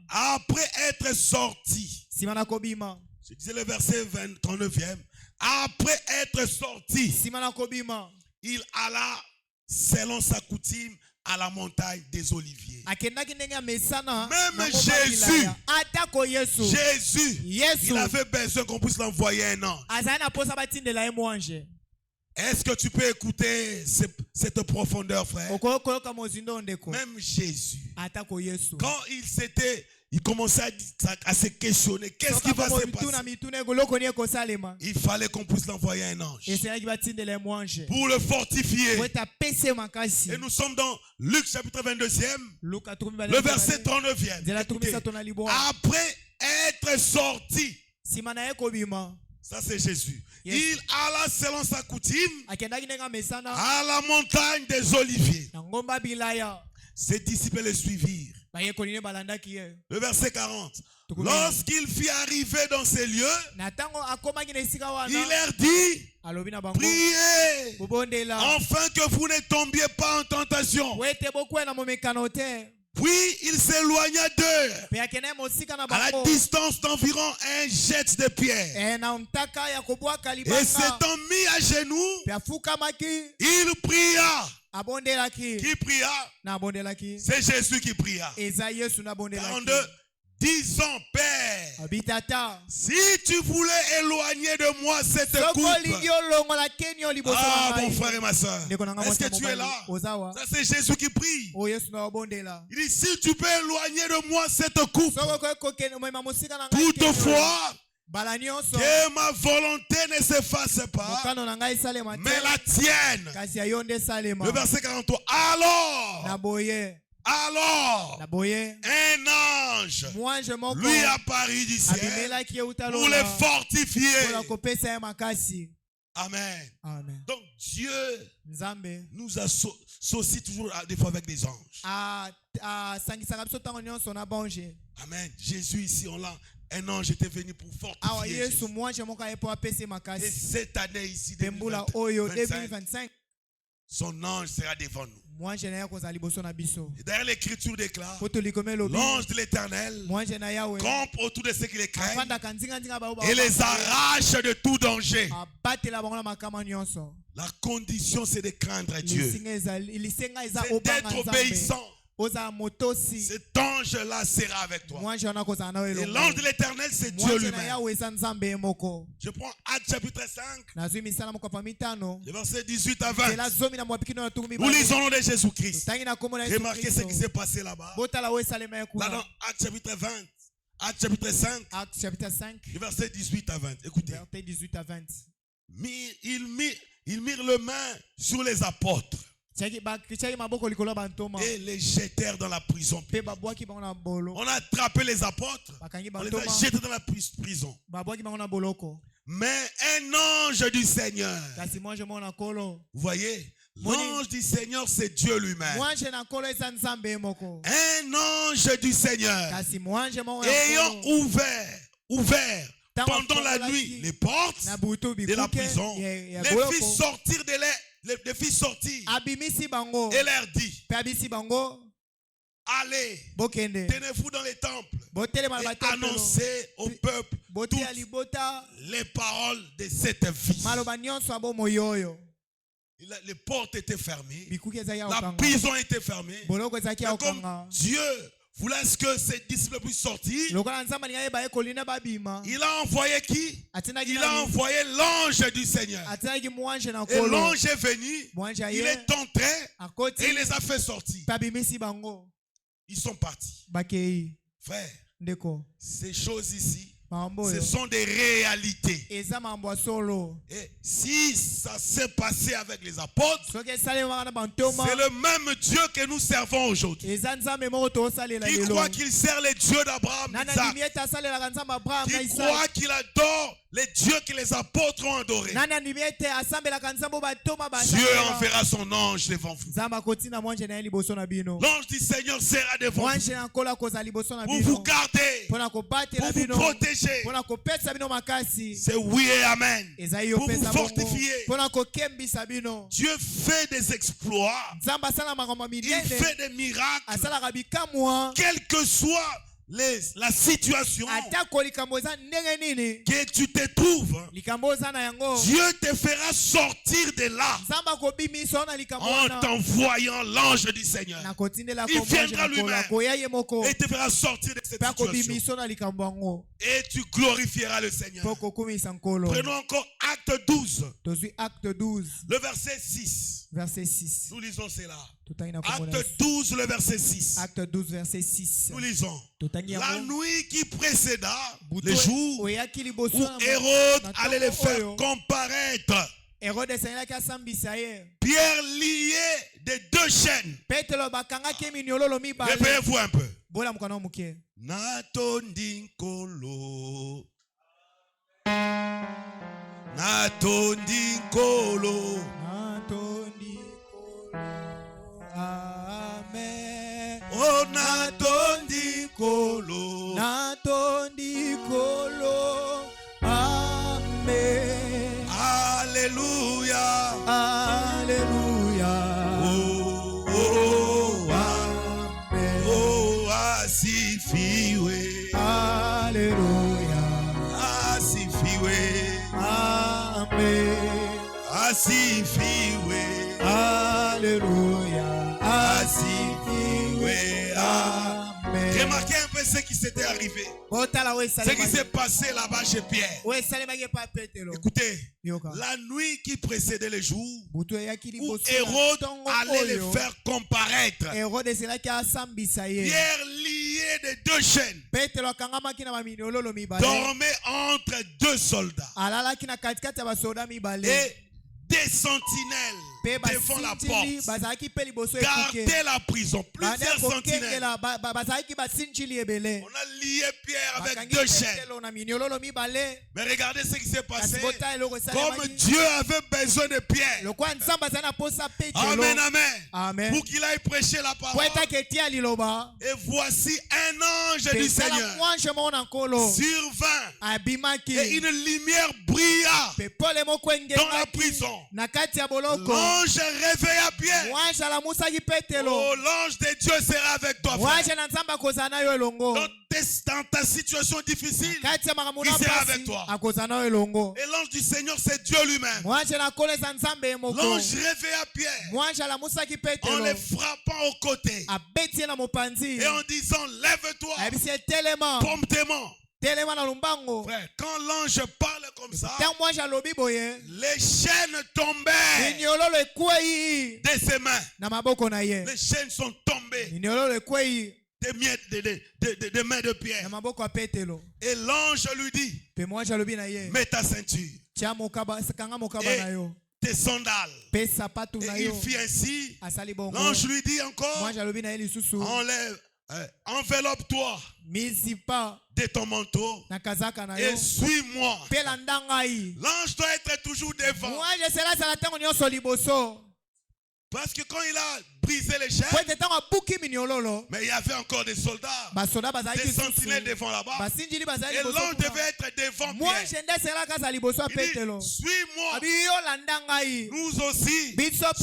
Après être sorti. Je disais le verset 39e. Après être sorti, il alla selon sa coutume à la montagne des Oliviers. Même Jésus, il avait besoin qu'on puisse l'envoyer un ange. Est-ce que tu peux écouter cette profondeur, frère? Même Jésus, quand il commençait à se questionner. Qu'est-ce qui va se passer? Il fallait qu'on puisse l'envoyer un ange pour le fortifier. Et nous sommes dans Luc chapitre 22e, le verset 39e. Après être sorti, ça c'est Jésus. Il alla selon sa coutume à la montagne des Oliviers. Ses disciples le suivirent. Le verset 40. Lorsqu'il fit arriver dans ces lieux, il leur dit, priez afin que vous ne tombiez pas en tentation. Puis il s'éloigna d'eux à la distance d'environ un jet de pierre. Et s'étant mis à genoux, il pria. Qui pria? C'est Jésus qui pria. 42. Disons, Père, si tu voulais éloigner de moi cette coupe. Ah, mon frère et ma soeur, est-ce que tu es là? Ça c'est Jésus qui prie. Il dit, si tu peux éloigner de moi cette coupe, toutefois, que ma volonté ne s'efface pas, mais la tienne. Le verset 43. Alors, un ange lui apparut du ciel pour les fortifier. Amen. Donc Dieu nous associe toujours des fois avec des anges. Amen. Jésus ici, un ange était venu pour fortifier Jésus. Et cette année ici, 2025, son ange sera devant nous. Et d'ailleurs, l'Écriture déclare, l'ange de l'Éternel campe autour de ceux qui les craignent et les arrache de tout danger. La condition, c'est de craindre Dieu. C'est d'être obéissant. Cet ange-là sera avec toi. Et l'ange de l'Éternel, c'est Dieu lui-même. Je prends Actes chapitre 5, le verset 18 à 20. Nous lisons le nom de Jésus-Christ. Remarquez ce qui s'est passé là-bas. Là dans Actes chapitre 20, Actes chapitre 5, le verset 18 à 20. Écoutez. Ils mirent le main sur les apôtres et les jetèrent dans la prison. On a attrapé les apôtres, on les a jetés dans la prison. Mais un ange du Seigneur, vous voyez, l'ange du Seigneur, c'est Dieu lui-même. Un ange du Seigneur ayant ouvert pendant la nuit les portes de la prison, les fit sortir et leur dit, allez, tenez-vous dans les temples et annoncez au peuple toutes les paroles de cette vie. Les portes étaient fermées, la prison était fermée. Comme Dieu voulait que ses disciples puissent sortir, il a envoyé qui? Il a envoyé l'ange du Seigneur. Et l'ange est venu, il est entré et il les a fait sortir. Ils sont partis. Frère, ces choses ici, ce sont des réalités. Et si ça s'est passé avec les apôtres, c'est le même Dieu que nous servons aujourd'hui. Qui croit qu'il sert les dieux d'Abraham, qui croit qu'il adore les dieux que les apôtres ont adorés. Dieu enverra son ange devant vous. L'ange du Seigneur sera devant vous pour vous garder, pour vous protéger. C'est oui et amen. Pour vous fortifier. Dieu fait des exploits. Il fait des miracles. Quel que soit la situation que tu te trouves, Dieu te fera sortir de là en t'envoyant l'ange du Seigneur. Il viendra lui-même et te fera sortir de cette situation. Et tu glorifieras le Seigneur. Prenons encore Acte 12. Le verset 6. Nous lisons cela. Acte 12, le verset 6.
Acte 12, verset 6.
Nous lisons. La nuit qui précéda le jour où Hérode allait les faire comparaître, Pierre lié de deux chaînes. Répétez-vous un peu. Natondinkolo. Natondinkolo.
Amen.
Oh, Natondikolo.
Natondikolo. Amen.
Alléluia.
Alléluia.
Oh, oh,
Amen.
oh, asifiwe.
Alléluia.
Asifiwe.
Amen.
Asifiwe.
Alléluia.
Asifiwe.
Amen.
Remarquez un peu ce qui s'était arrivé. Ce qui s'est passé là-bas chez Pierre. Écoutez, la nuit qui précédait le jour où Hérode allait les faire comparaître, Pierre lié de deux chaînes dormait entre deux soldats et des sentinelles devant la porte gardaient la prison. Plusieurs sentinelles. On a lié Pierre avec deux chaînes. Mais regardez ce qui s'est passé. Comme Dieu avait besoin de Pierre. Amen, amen. Pour qu'il aille prêcher la parole. Et voici un ange du Seigneur survint et une lumière brilla dans la prison. L'ange réveilla Pierre. Oh, l'ange de Dieu sera avec toi, frère. Dans ta situation difficile, il sera avec toi. Et l'ange du Seigneur, c'est Dieu lui-même. L'ange réveilla Pierre en le frappant au côté et en disant, lève-toi promptement. Frère, quand l'ange parle comme ça, les chaînes tombaient de ses mains. Les chaînes sont tombées des mains de Pierre. Et l'ange lui dit, mets ta ceinture et tes sandales. Et il fit ainsi. L'ange lui dit encore, enlève, enveloppe-toi de ton manteau et suis-moi. L'ange doit être toujours devant. Parce que quand il a brisé les chaînes, mais il y avait encore des soldats, des sentinelles devant là-bas. Et l'ange devait être devant Pierre. Il dit, suis-moi. Nous aussi,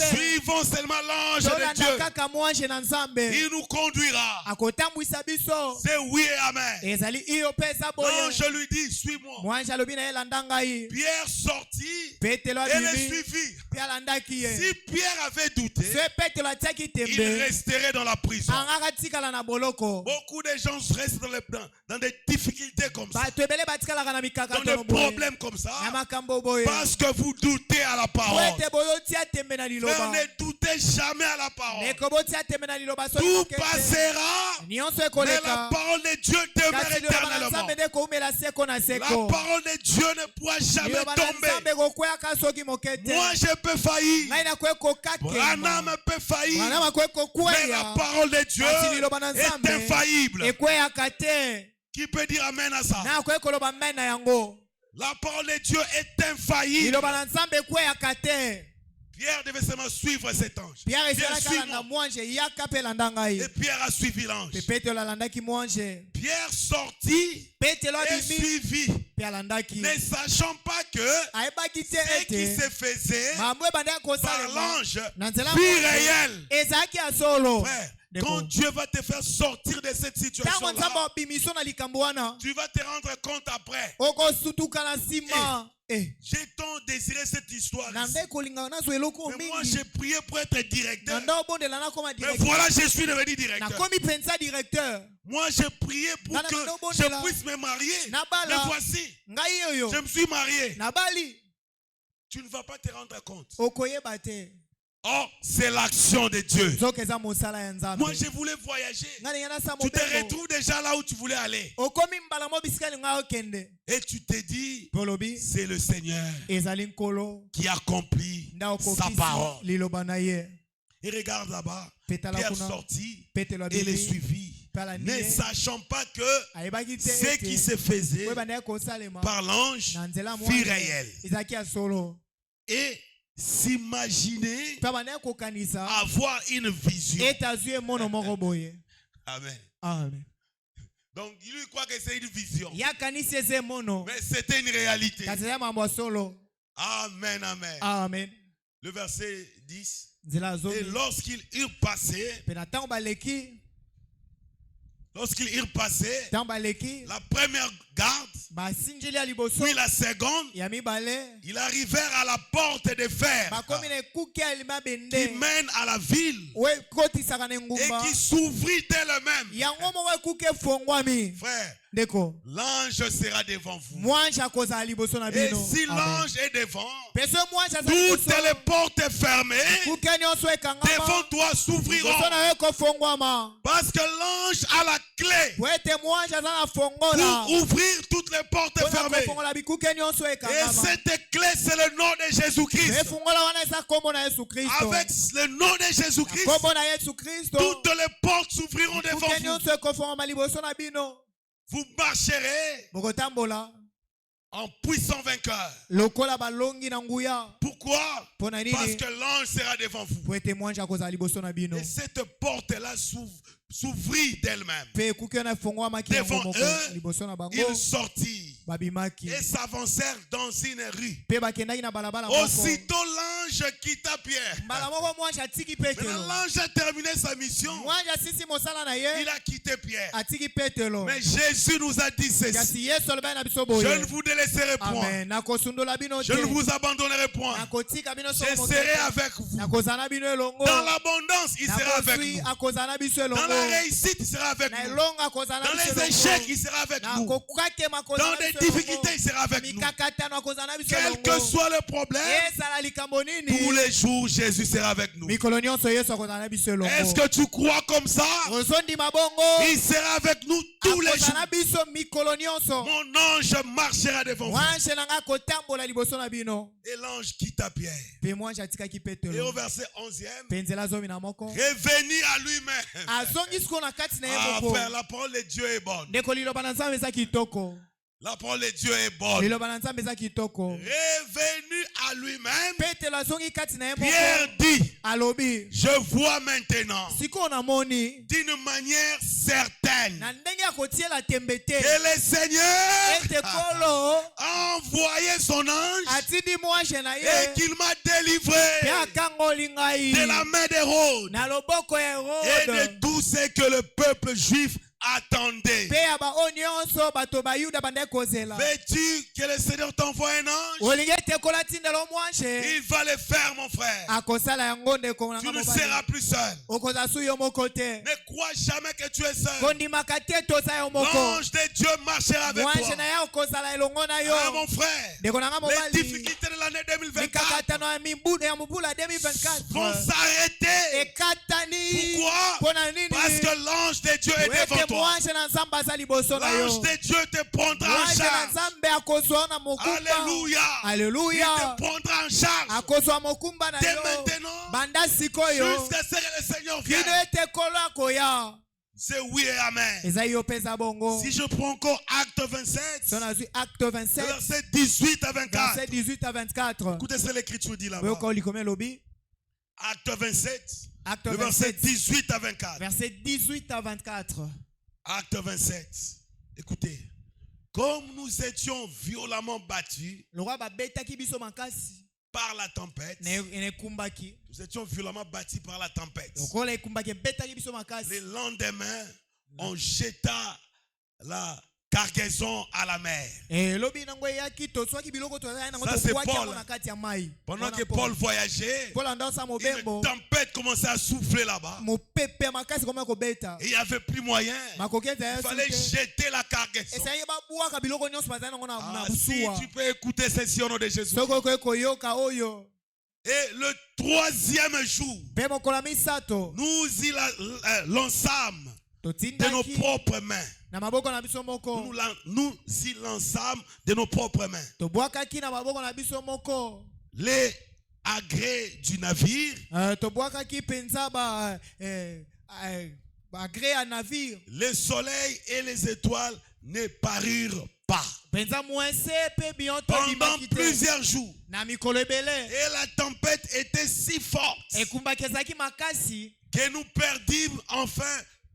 suivons seulement l'ange de Dieu. Il nous conduira. C'est oui et amen. L'ange lui dit, suis-moi. Pierre sortit et le suivit. Si Pierre avait douté, il resterait dans la prison. Beaucoup de gens restent dans des difficultés comme ça, dans des problèmes comme ça, parce que vous doutez à la parole. Frère, ne doutez jamais à la parole. Tout passera, mais la parole de Dieu demeure éternellement. La parole de Dieu ne pourra jamais tomber. Moi, je peux faillir. Branham peut faillir. Mais la parole de Dieu est infaillible. Qui peut dire amen à ça? La parole de Dieu est infaillible. Pierre devait seulement suivre cet ange. Pierre, et Pierre a suivi l'ange. Pierre sortit et suivit, ne sachant pas que ce qui se faisait par l'ange fut réel. Frère, quand Dieu va te faire sortir de cette situation-là, tu vas te rendre compte après. J'ai tant désiré cette histoire. Mais moi, j'ai prié pour être directeur. Mais voilà, je suis devenu directeur. Moi, j'ai prié pour que je puisse me marier. Mais voici, je me suis marié. Tu ne vas pas te rendre compte. Or, c'est l'action de Dieu.
Nzoka eza mosala ya Nzambe.
Moi, je voulais voyager.
Nga lingi nasa
Tu te
mobembo.
retrouves déjà là où tu voulais aller.
Okomi mbala mo bisika linga okende.
Et tu te dis,
Polobi
c'est le Seigneur
ezali nkolo
qui accomplit
nda
sa
okokisi
parole.
liloba na ye.
Et regarde là-bas,
Petala
Pierre
kuna
sortit
Petelo
et les
abibi
suivit,
pala
ne
niye
sachant pas que
ayebaki te
ce qui se faisait
oyo banda kosalema
par l'ange
na nzela
fut
mwana
réel.
ezalaki ya solo.
Et s'imaginer
mpe banda kokanisa
avoir une vision.
ete azwi emono moko boye.
Amen.
Amen.
Donc, lui croit que c'est une vision.
ye akanisi eza emono
Mais c'était une réalité.
kasi eza mambo ya solo.
Amen, amen.
Amen.
Le verset 10.
nzela
Et
azomi
lorsqu'ils eurent passé,
mpe na ntango baleki ntango baleki
la première garde,
basinjeli ya liboso
puis la seconde,
ya mibale
ils arrivèrent à la porte de fer
bakomi na ekuke ya
qui
limabende
mène à la ville
oyo ekotisaka na
et
engumba
qui s'ouvrit d'elle-même.
yango moko ekuke efongwami.
Frère,
ndeko
l'ange sera devant vous.
mwanji akozala liboso na
Et
bino.
si
Amen.
l'ange est devant,
Pe so mwanji aza
toutes
liboso
les portes fermées
ekuke nyonso
devant
ekangama
toi
liboso
s'ouvriront.
na yo ekofongwama
Parce que l'ange a la clé
po ete mwanji aza na fongola
pour ouvrir toutes les portes
mpona
fermées.
kofongola bikuke nyonso
Et
ekangama.
cette clé, c'est le nom de Jésus-Christ.
efungola wana eza nkombo na yesu kristo.
Avec le nom de Jésus-Christ,
nkombo na yesu kristo
toutes les portes s'ouvriront devant
bikuke
vous.
nyonso ekofongama liboso na bino.
Vous marcherez
bokotambola
en puissant vainqueur.
lokola balongi na nguya.
Pourquoi?
mpo na
Parce
nini?
que l'ange sera devant vous.
po ete mwanji akozala liboso na bino.
Et cette porte-là s'ouvrit d'elle-même.
mpe ekuke wana efongwamaki yango
Devant
moko
eux,
liboso na bango.
ils sortirent
babimaki
et s'avancèrent dans une rue.
mpe bakendaki na balabala moko.
Aussitôt l'ange quitta Pierre.
mbala moko mwanji atiki
Maintenant
petelo.
l'ange a terminé sa mission.
mwanji asisi mosala na ye
Il a quitté Pierre.
atiki petelo.
Mais Jésus nous a dit ceci.
kasi yesu alobaki na biso
Je ne
boye.
vous délaisserai point.
amen. nakosundola bino
Je
te.
ne vous abandonnerai point.
nakotika bino
Je
solo
serai
mokete.
avec vous.
nakozala na bino elongo.
Dans l'abondance, il sera avec
nakozwi
nous.
akozala na biso
Dans
elongo.
la réussite, il sera avec
na
nous.
elongo akozala
Dans
na biso
les
elongo.
échecs, il sera avec nous.
nakokakema akozala
Dans
na
des
biso elongo.
difficultés, il sera avec nous.
mikakatano akozala na biso
Quel que
elongo.
soit le problème,
ezala likambo
tous
nini.
les jours, Jésus sera avec nous.
mikolo nyonso yesu akozala na biso elongo.
Est-ce que tu crois comme ça?
ozondima bongo.
Il sera avec nous tous les
akozala
jours.
na biso mikolo nyonso.
Mon ange marchera devant vous.
mwanji na ngai akotambola liboso na bino.
Et l'ange quitta Pierre.
mpe mwanji atikaki
Et
petelo.
au verset 11e,
mpe nzela zomi na moko.
revenir à lui-même.
azongi sikoyo na kati na ye
Ah,
moko.
frère, la parole de Dieu est bonne.
ndeko liloba na nzambe eza kitoko.
La parole de Dieu est bonne.
liloba na nzambe eza kitoko.
Revenu à lui-même,
petelo azongi kati na ye
Pierre
moko.
dit,
alobi
je vois maintenant
sikoyo namoni
d'une manière certaine
na ndenge ya kotiela tembe te
que le Seigneur
ete kolo
a envoyé son ange
atindi mwanje na
et
ye
qu'il m'a délivré
mpe akangoli ngai
de la main d'Hérode
na loboko ya
et de
herode
tout ce que le peuple juif attendait.
mpe ya baoyo nyonso bato bayuda bandaki kozela.
Veux-tu que le Seigneur t'envoie un ange?
olingi ete kolo atindela omwanje
Il va le faire, mon frère.
akosala yango ndeko na
Tu
nga
ne
mobali.
seras plus seul.
okozala su yo moko te.
Ne crois jamais que tu es seul.
kondimaka te toza yo moko.
L'ange de Dieu marchera avec
mwanje
toi.
na ye okozala elongo na
Ah,
yo.
mon frère,
ndeko na nga
les
mobali
difficultés de l'année 2024
mikakatano ya mobula 2024
vont s'arrêter.
ekatani.
Pourquoi?
mpona nini?
Parce que l'ange de Dieu est devant
ete
toi.
mwanje na nzambe aza liboso na yo.
L'ange de Dieu te prendra en
mwanje na
charge.
nzambe akozwa na mokumba.
Alléluia. Il
Alléluia.
te prendra en charge.
akozwa mokumba na
Dès
yo
maintenant,
banda sikoyo
jusqu'à ce que le Seigneur
kino
vienne.
ete kolo akoya.
C'est oui et amen.
eza yo mpe eza bongo.
Si je prends encore Acte 27,
so nazwi acte 27
verset 18 à 24.
verset 18 à 24
Écoutez ce que l'Écriture dit là-bas.
oyoka olikomi elobi.
Acte 27,
acte
le verset
27
18 à 24.
verset 18 à 24
Acte 27. Écoutez. Comme nous étions violemment battus
le roi babetaki biso makasi
par la tempête,
na ekumbaki.
nous étions violemment battus par la tempête.
lokola ekumbaki ebetaki biso makasi.
Le lendemain, on jeta la cargaison à la mer.
elobi nango eyaki toswaki biloko tozali nango
Ça, c'est
tobwaki yango
Paul.
na kati ya mai.
Pendant que Paul voyageait,
Paul andosa mobembo
une tempête commençait à souffler là-bas.
mopepe ya makasi koma kobeta.
Et il n'y avait plus moyen.
makoki eza
Il
yesu
fallait
te.
jeter la cargaison.
esali babwaka biloko nyonso bazali nango na
Si
busuwa.
tu peux écouter ceci au nom de Jésus.
soki okoki koyoka oyo
Et le troisième jour,
Mpe mokolo ya misato
nous y lançâmes de nos
totindaki
propres mains.
na maboko na biso moko.
Nous y lançâmes de nos propres mains
Tobwakaki na maboko na biso moko.
les agrès du navire,
Tobwakaki penza ba agré à navire.
le soleil et les étoiles ne parurent pas
Penza mwese pe bionto
pendant
bimaki te.
plusieurs jours.
Na mikolo ebele.
Et la tempête était si forte
Ekumbaki ezalaki makasi.
que nous perdîmes enfin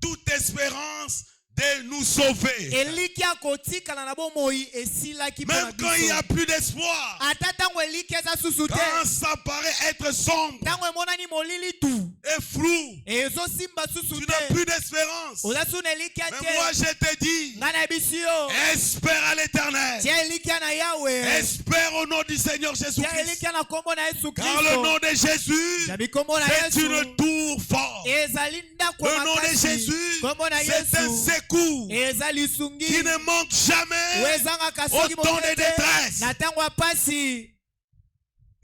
toute espérance de nous sauver.
Eliki akotikala na bomoi esilaki
Même quand il n'y a plus d'espoir,
ata tango eliki eza susu te.
quand ça paraît être sombre
Tango emonani molili tu.
et flou,
Ezosimba susu
tu
te.
n'as plus d'espérance.
Oza su na eliki
Mais
ate.
moi je te dis,
Nga na biso yo.
espère à l'Éternel.
Tia eliki na Yahweh.
Espère au nom du Seigneur
Tia
Jésus-Christ.
eliki na kombo na Yesu
Car le
Kristo.
nom de Jésus,
Jabi kombo na
c'est
Yesu.
une tour forte.
Ezali ndako
Le nom de
makasi.
Jésus,
Kombo na
c'est un
Yesu.
secours
Ezali sungi.
qui ne manque jamais
Wezanga
au
kasoki
temps de détresse.
na tango ya pasi.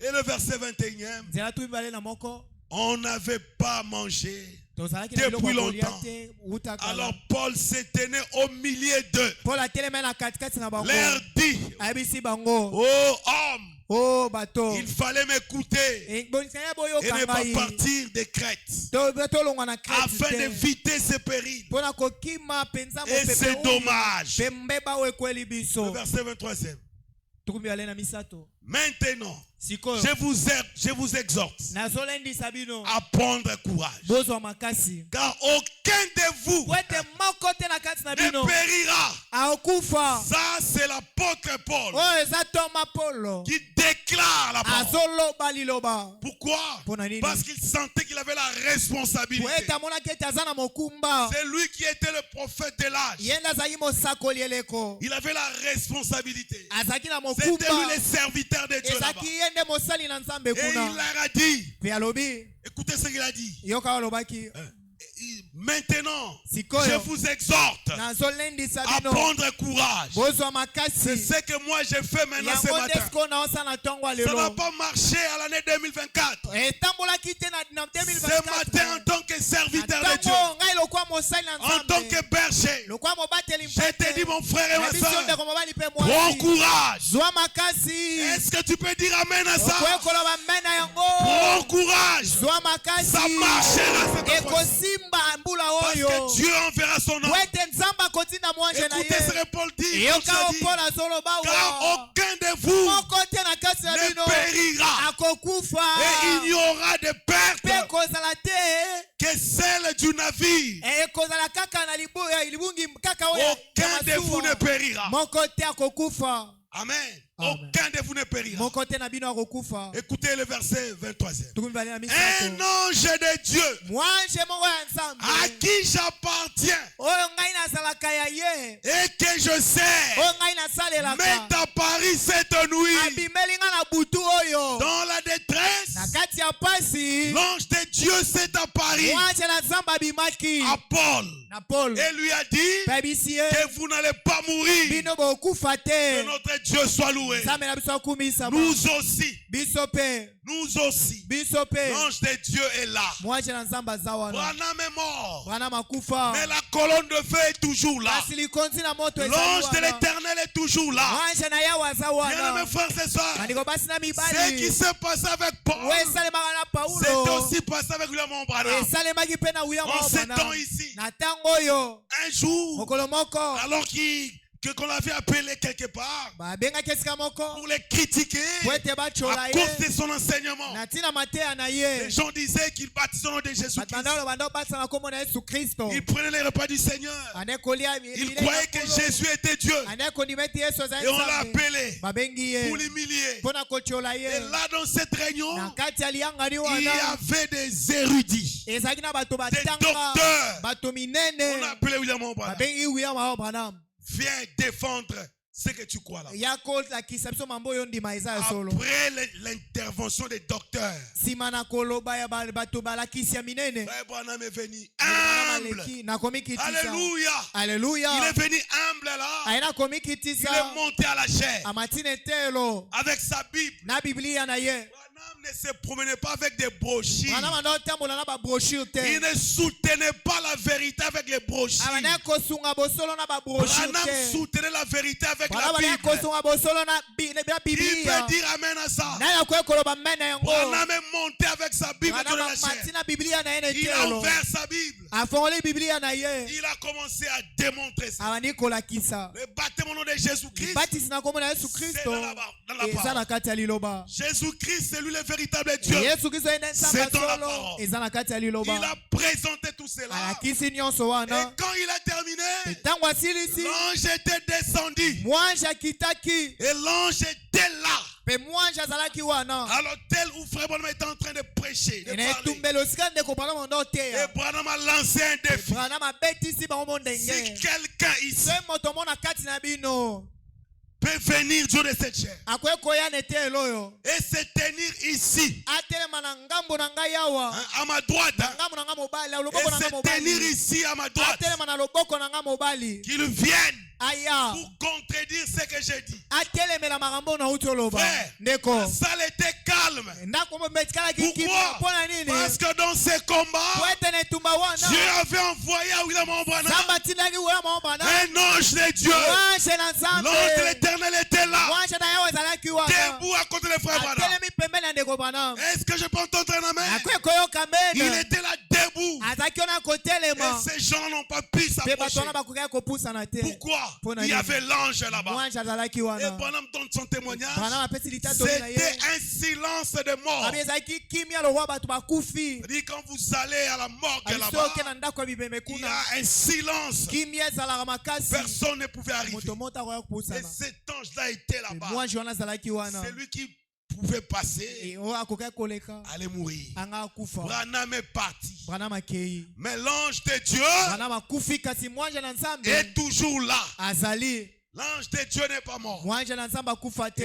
Et le verset 21e,
Nzela tu ibale na moko.
on n'avait pas mangé.
Tozalaki na biloko
Depuis
ya kolia
longtemps.
te, uta kala.
Alors Paul se tenait au milieu d'eux.
Paul atelema na katikati na bango.
Leur dit,
Ayebisi bango.
oh homme,
Oh bato.
il fallait m'écouter
Bonisanya
et
boyoka
ne pas
ngai.
partir de Crète
Tolongwa na Crete
afin
te.
d'éviter ces périls.
Mpona kokima penza
Et c'est
mopepe
dommage.
pe mbeba oyo ekweli
Le
biso.
verset 23e.
Tukumi ale na misato.
Maintenant,
Sikoyo.
je vous exhorte
Nazolendisa bino.
à prendre courage.
Bozwa makasi.
Car aucun de vous
Po ete moko te na kati na
ne
bino.
périra.
Aokufa.
Ça, c'est l'apôtre Paul
Oyo eza Toma Polo.
qui déclare la parole.
Azoloba liloba.
Pourquoi?
Pona nini?
Parce qu'il sentait qu'il avait la responsabilité.
Po ete amonaki ete aza na mokumba.
C'est lui qui était le prophète de l'âge.
Ye nde azalaki mosakoli eleko.
Il avait la responsabilité.
Azalaki na
C'était lui
mokumba.
le serviteur de Dieu là-bas.
Ezalaki ye nde mosali na Nzambe
Et il
kuna.
leur a dit,
Pe alobi.
écoutez ce qu'il a dit.
Yoka alobaki.
Maintenant,
Sikoyo.
je vous exhorte
Nazolendisa
à
bino.
prendre courage.
Bozwa
C'est
makasi.
ce que moi j'ai fait maintenant ce
Yango nde
matin.
siko naosala ntongo ya
Ça ne va
lelo.
pas marcher à l'année 2024.
Etambolaki te na
Ce
2024.
matin, en tant que serviteur de Dieu,
Ntango ngai lokwa mosali na
en tant que
Nzambe.
berger,
Lokwa mobateli
je te dis, mon frère et ma
biso
soeur,
ndeko mobali mpe
prends
mwasi.
courage.
Zwa makasi.
Est-ce que tu peux dire amen à ça?
Okoki koloba amen na
Prends
yango.
courage.
Zwa makasi.
Ça marchera cette fois.
Ekosimba mbula
Parce
oyo.
que Dieu enverra son
Po
ange.
ete Nzambe akotinda mwanje na
Écoutez ce
ye.
que Paul dit. Paul
Yoka
se dit,
opola azoloba
car
wa.
aucun de vous
Moko te na kasi na
ne
bino.
périra.
Akokufa.
Et il n'y aura de
Pe
perte
kozala te.
que celle du navire.
Ekozala kaka na libungi kaka oyo.
Aucun de vous ne périra.
Moko te akokufa.
Amen.
Amen.
Aucun de vous ne périra.
Moko te na bino akokufa.
Écoutez le verset 23e.
Tukumi bali na
Un
misato.
ange de Dieu
Mwanje moko ya Nzambe.
à qui j'appartiens
Oyo ngai nazalaka ya ye.
et que je sais
Oyo ngai nasalelaka.
m'est apparu cette nuit
Abimeli nga na butu oyo.
dans la détresse.
Na kati ya pasi.
L'ange de Dieu s'est apparu
Mwanje na Nzambe abimaki.
à Paul
Na Paul.
et lui a dit
Pebisi ye.
que vous n'allez pas mourir.
Bino bokufa
Que
te.
notre Dieu soit loué.
Nzambe na biso akumisa.
Nous aussi,
Biso pe.
nous aussi,
Biso pe.
l'ange de Dieu est là.
Mwanje na Nzambe aza wana.
Branham est mort,
Bwana makufa.
mais la colonne de feu est toujours là.
Kasi likonzi na moto ezali
L'ange de
wana.
l'Éternel est toujours là.
Mwanje na yawe aza
Bien
wana.
mes frères et sœurs,
Bandeko basi na
ce qui
mibali.
s'est passé avec Paul,
Wesalemaka na
c'est
Paulo.
aussi passé avec William Branham.
Esalemaki mpe na William
En ces temps
Branham.
ici,
Na ntango oyo.
un jour,
Mokolo moko.
alors qu'on l'avait appelé quelque part
Babengaki esika moko.
pour les critiquer
Po ete bachola
à
ye.
cause de son enseignement,
Na ntina mateya na ye.
les gens disaient qu'il baptisait au nom de
Bato
Jésus-Christ.
banda oloba ndo batisa na kombo na Yesu Kristo.
Il prenait les repas du Seigneur.
Ane kolia
Il croyait que Jésus était Dieu.
Ane kondima ete Yesu azali
Et on l'a
Nzambe.
appelé
Babengi
pour
ye.
l'humilier.
Mpona kochola
Et
ye.
là, dans cette réunion,
Na kati ya liyangani
il y
wana.
avait des érudits,
Ezalaki na bato
des
batanga.
docteurs.
Bato
On a
minene.
appelé William Branham.
Babengi William Branham.
Viens défendre ce que tu crois là.
Ya kolakisa biso mambo oyo ndima eza ya solo.
Après l'intervention des docteurs,
Nsima na koloba ya bato balakisi ya minene.
Frère Branham est venu
Branham
humble.
aleki, nakomi kitisa.
Alléluia.
Alléluia.
Il est venu humble là.
Aina komi
Il
kitisa.
est monté à la chair
Amatine telo.
avec sa Bible.
Na Biblia na ye.
Branham ne se promenait pas avec des brochures.
Branham andotambola na ba brochure te.
Il ne soutenait pas la vérité avec les brochures.
Abana kosunga bosolo na ba brochure
Branham
te.
soutenait la vérité avec la
Branham
Bible.
kosunga bosolo na
Il
Biblia.
peut dire amen à ça.
Na ya kwekoloba mena yango.
Branham est monté avec sa Bible dans
Branham
la chair.
matina Biblia na ene
Il a
telo.
ouvert sa Bible.
Afongoli Biblia na ye.
Il a commencé à démontrer ça.
Abani kolakisa.
Le baptême au nom de Jésus-Christ.
Batisi na komona Yesu
C'est
Kristo.
dans la
Eza
parole.
na kati ya liloba.
Jésus-Christ, c'est lui le véritable Dieu.
Yesu Kristo ene
C'est
nsamba
dans la
solo.
parole.
Eza na kati ya liloba.
Il a présenté tout cela.
Alakisi nyonso
Et
wana.
quand il a terminé,
Tango asilisi.
l'ange était descendu.
Mwanje akitaki.
Et l'ange était là.
Pe mwanje azalaki wana.
À l'hôtel où Frère Branham était en train de prêcher. De
Ene
parler.
tumbelo sika ndeko Branham ondo
Et
teya.
Branham a lancé un défi.
Branham abetisi bango
Si
mondenge.
quelqu'un ici
Se moto mona kati na bino.
peut venir Dieu de cette chair
Akwe koya nete eloyo.
et se tenir ici,
Atelema na ngambo na ngai yawa.
hein, à ma droite, hein,
Ngambo na ngai mobali.
et
Loboko na ngai
se tenir
mobali.
ici à ma droite,
Atelema na loboko na ngai mobali.
qu'il vienne
Aya.
pour contredire ce que j'ai dit.
Atelemela makambo na uti oloba.
Frère,
Ndeko.
la salle était calme.
Ndako mobetikala kikimya.
Pourquoi?
Mpona nini?
Parce que dans ces combats,
Poete ne tumba wana.
Dieu avait envoyé à William Branham
Zamba tindaki wala maombana.
un ange de Dieu.
Mwanshe na
L'ange de
nzambe.
l'Éternel était là,
Mwanshe na yawe ezalaki wana.
debout à côté de Frère Branham.
Atelemi pembeni ya ndeko Branham.
Est-ce que je peux entendre un amen?
Akwe koyoka
Il
mbele.
était là debout.
Azalaki wana kotelema.
Et ces gens n'ont pas pu
Pe
s'approcher.
bato wana bakokaki kopusana te.
Pourquoi?
Pona
Il y
nini?
avait l'ange là-bas.
Mwanshe azalaki
Et
wana.
Branham donne son témoignage.
Branham apesi litatoli na ye.
C'était un silence de mort.
Abi ezalaki kimia lokwa bato bakufi.
C'est-à-dire quand vous allez à la morgue
Abi
là-bas,
soki na ndako ya bibembe
il y
kuna.
a un silence.
Kimia ezalaka makasi.
Personne ne pouvait arriver.
Moto moto akoya
Et
kopusana.
cet ange-là était là-bas.
Mwanshe wana azalaki wana.
C'est lui qui pouvait passer,
Oyo akokaki koleka.
aller mourir.
Anga akufa.
Branham est parti.
Branham akei.
Mais l'ange de Dieu
Branham akufi kasi mwanshe na nzambe.
est toujours là.
Azali.
L'ange de Dieu n'est pas mort.
Mwanshe na nzambe akufa te.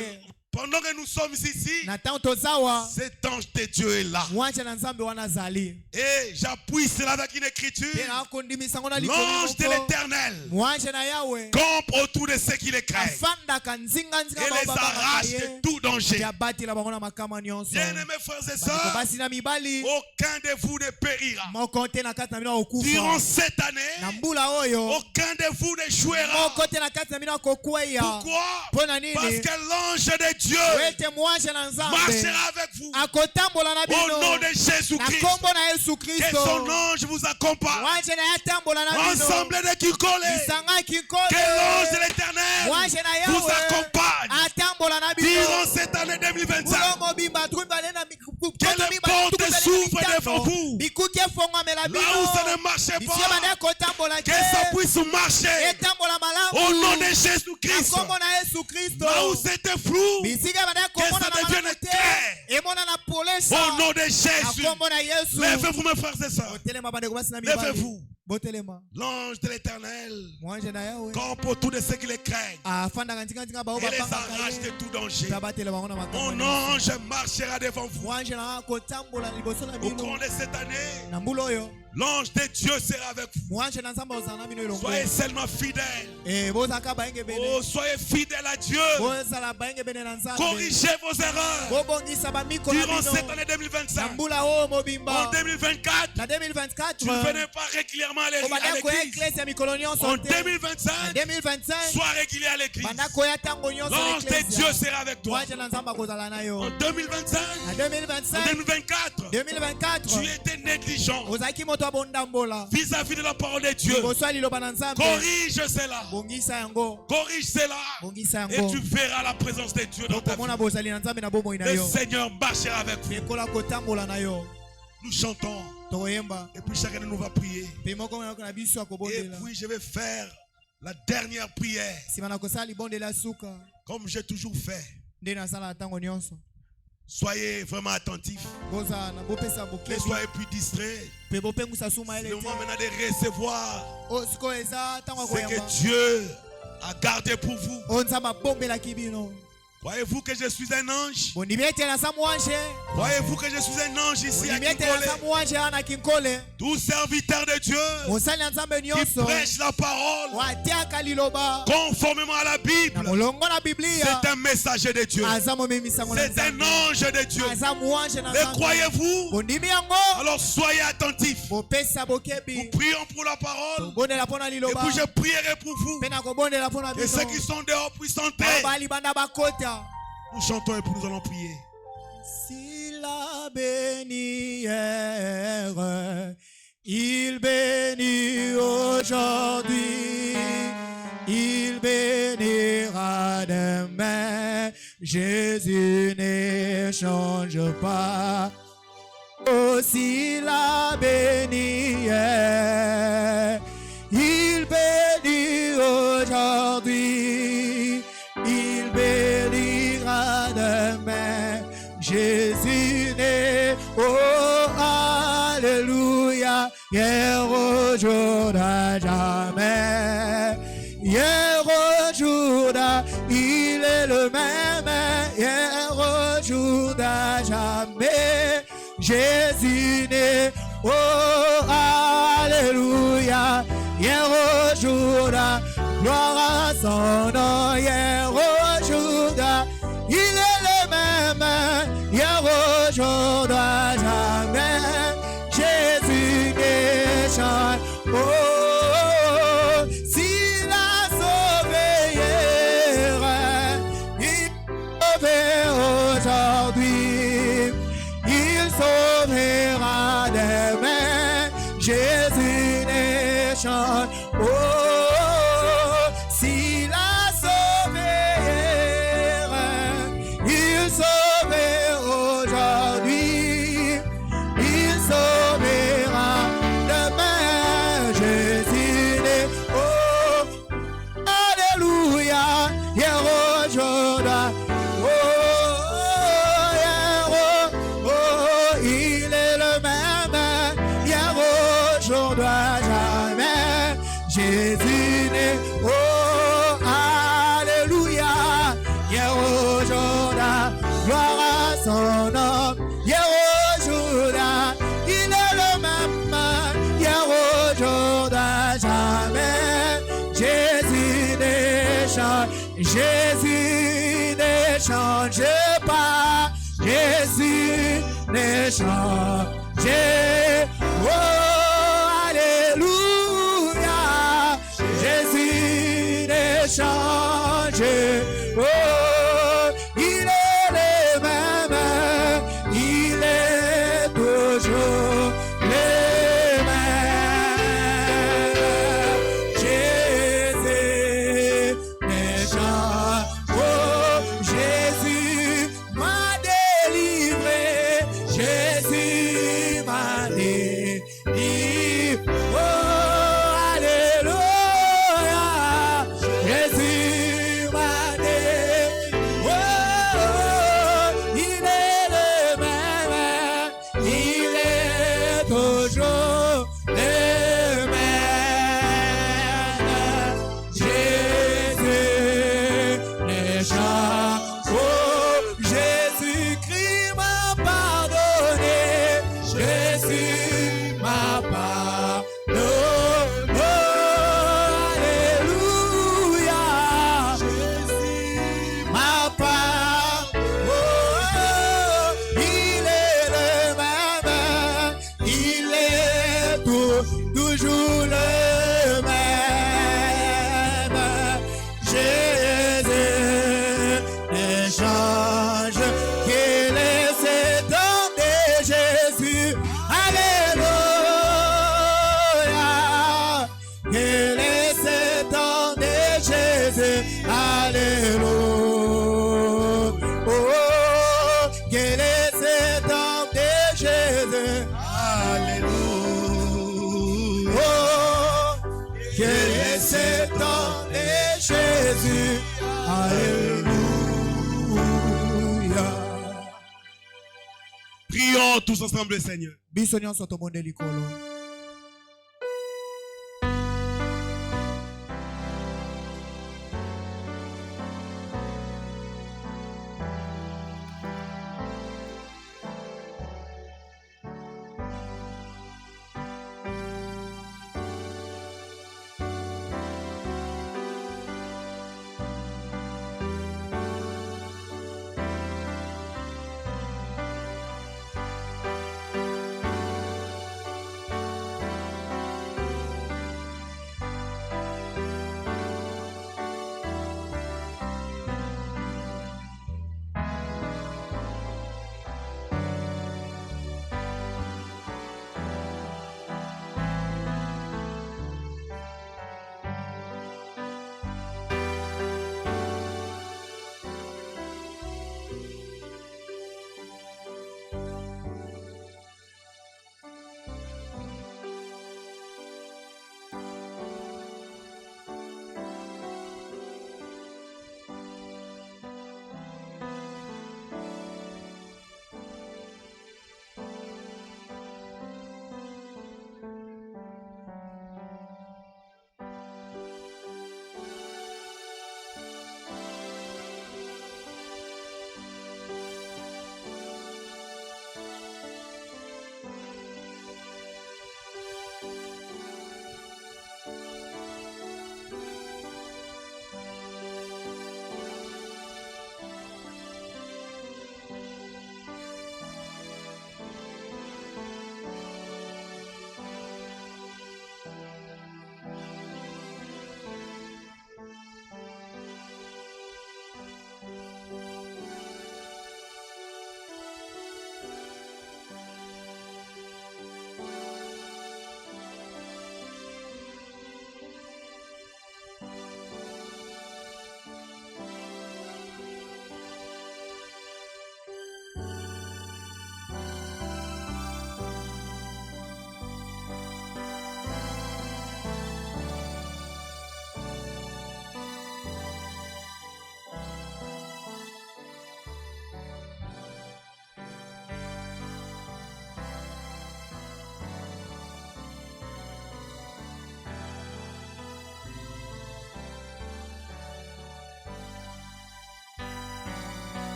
Pendant que nous sommes ici,
Na tango tozawa.
cet ange de Dieu est là.
Mwanshe na nzambe wana azali.
Et j'appuie cela avec une écriture.
Pe na akondimisa ngo na likolo
L'ange de
moko.
l'Éternel
Mwanshe na yawe.
campe autour de ceux qui les craignent
Afandaka nzinga nzinga
et les arrache de tout danger.
Ya batela bango na makama nyonso.
Bien-aimés frères et
Bandeko
sœurs,
basi na mibali.
aucun de vous ne périra.
Moko te na kati na bino okufa.
Durant cette année,
Na mbula oyo.
aucun de vous ne jouera.
Moko te na kati na bino kokweya.
Pourquoi?
Pona nini?
Parce que l'ange de Dieu
Wete mwanshe na nzambe.
marchera avec vous
Akotambola na
au
bino.
nom de
Na
Jésus-Christ.
kombo na Yesu
Que
Kristo.
son ange vous accompagne.
Mwanshe na yatambola na bino.
Ensemble de Kikole.
Isanga kikole.
Que l'ange de l'Éternel
Mwanshe na
vous
yawe.
accompagne
Atambola na bino.
durant cette année 2025.
Mulomo bimba tumbale na
Que les portes s'ouvrent devant vous.
Bikuke fongwamela
Là
bino.
où ça ne marchait
Bisie
pas,
bana kotambola
que ça puisse marcher
etambola
au nom
malamu.
de Jésus-Christ.
Akombo na Yesu Kristo.
Là où c'était flou,
Bisika bana
que
komona
ça
na
devienne
malamu te.
clair.
Emona na polesa.
Au nom de Jésus.
Akombo na Yesu.
Levez-vous mes frères et sœurs.
Botelema bandeko basi na mibali.
Levez-vous.
Botelema.
L'ange de l'Éternel
Mwanshe na yawe.
campe autour de ceux qui les craignent
Afandaka nzinga nzinga bao
et les
bapanga
arrache de
kaye.
tout danger.
Tabatela bango na makama
Mon
nyonso.
ange marchera devant vous.
Mwanshe na kotambola liboso na
Au
bino.
cours de cette année,
Na mbula oyo.
l'ange de Dieu sera avec vous.
Mwanshe na nzambe ozala na bino elongo.
Soyez seulement fidèles.
Bozaka baenge bene.
Oh, soyez fidèles à Dieu.
Bozala baenge bene na nzambe.
Corrigez vos erreurs.
Bobongisa bamiko na
Durant
bino.
cette année
Na
2025.
mbula oyo
En
mobimba.
2024,
Na 2024.
tu ne venais pas régulièrement à
Obanda koya
l'église.
eklesi ya mikolo nyonso
En
te.
2025,
2025.
sois régulier à l'église.
Banda koya tango nyonso
L'ange de
eklesi.
Dieu sera avec toi.
Mwanshe na nzambe akozala na yo.
En 2025,
Na
en
2025.
2024,
2024.
tu étais négligent
Ozalaki moto abondambola.
vis-à-vis de la parole de Dieu.
Liboso ya liloba na nzambe.
Corrige cela.
Bongisa yango.
Corrige cela.
Bongisa
Et
yango.
tu verras la présence de Dieu dans ta vie.
Okomona bozali na nzambe na bomoi na
Le
yo.
Seigneur marchera avec vous.
Ekola kotambola na yo.
Nous chantons.
Toyemba.
Et puis chacun de nous va prier.
Pe moko na biso
Et
akobondela.
puis je vais faire la dernière prière.
Sima na kosala libondela suka.
Comme j'ai toujours fait.
Nde nasala tango nyonso.
Soyez vraiment attentifs.
Boza na bopesa
Ne
bokebi.
soyez plus distraits.
Pe bopengusa suma
C'est
ele
le moment
te.
maintenant de recevoir
O siko eza tango
ce que
koyamba.
Dieu a gardé pour vous.
O nzamba bombela kibino.
Croyez-vous que je suis un ange?
Bondimietela sa muanje.
Croyez-vous que je suis un ange ici à
Bondimietela sa
Kinkole?
muanje ana Kinkole.
Tout serviteur de Dieu
Mosali ya Nzambe
qui
nyonso.
prêche la parole
Watiaka liloba.
conformément à la
Na
Bible,
molongo na Biblia.
c'est un messager de Dieu.
Aza momemisango na
C'est un
Nzambe.
ange de Dieu.
Aza muanje na
Mais
Nzambe.
croyez-vous?
Bondimi yango.
Alors soyez attentifs.
Bopesa
Nous
bokebi.
prions pour la parole.
Bondela pona
Et
liloba.
puis je prierai pour vous.
Pena kobondela pona
Et
biso.
ceux qui sont dehors puissent entrer.
Bali banda bakota.
Nous chantons et puis nous allons prier.
S'il a béni hier, il bénit aujourd'hui, il bénira demain. Jésus ne change pas. Oh, s'il a béni hier, il bénit aujourd'hui, il bénira demain. Jésus n'est, oh alléluia, hier, aujourd'hui, jamais. Hier, aujourd'hui, il est le même, hier, aujourd'hui, jamais. Jésus n'est, oh alléluia, hier, aujourd'hui, gloire à son nom, hier, aujourd'hui, il est le même, hier, aujourd'hui, jamais. Jésus ne change. Oh, s'il a sauvé hier, il sauvera aujourd'hui, il sauvera demain. Jésus ne change. Oh, s'il a sauvé hier, il sauvera aujourd'hui, il sauvera demain. Jésus n'est, oh, alléluia, hier aujourd'hui, oh, hier, oh, il est le même, hier aujourd'hui, jamais. Jésus n'est, oh, alléluia, hier aujourd'hui, gloire à son nom, hier aujourd'hui, il est le même, hier aujourd'hui, jamais. Jésus ne change, Jésus ne change pas, Jésus ne change. Oh, alléluia, Jésus ne change. Oh, il est le même, il est toujours le même. Jésus ne change. Oh, Jésus m'a délivré, Jésus m'a délivré. Oh, alléluia, Jésus m'a délivré. Oh, il est le même, il est toujours le même. Jésus ne change. Oh, Jésus-Christ m'a pardonné, Jésus m'a pardonné. Oh, alléluia, Jésus m'a pardonné. Oh, il est le même, il est toujours le même. Jésus ne change. Qu'il est cet homme de Jésus. Alléluia. Qu'il est cet homme de Jésus. Alléluia. Oh, qu'il est cet homme de Jésus. Alléluia. Oh, qu'il est cet homme de Jésus. Alléluia.
Prions tous ensemble, Seigneur.
Biso nyonso tomonde likolo.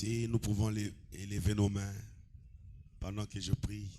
Si nous pouvons élever nos mains pendant que je prie.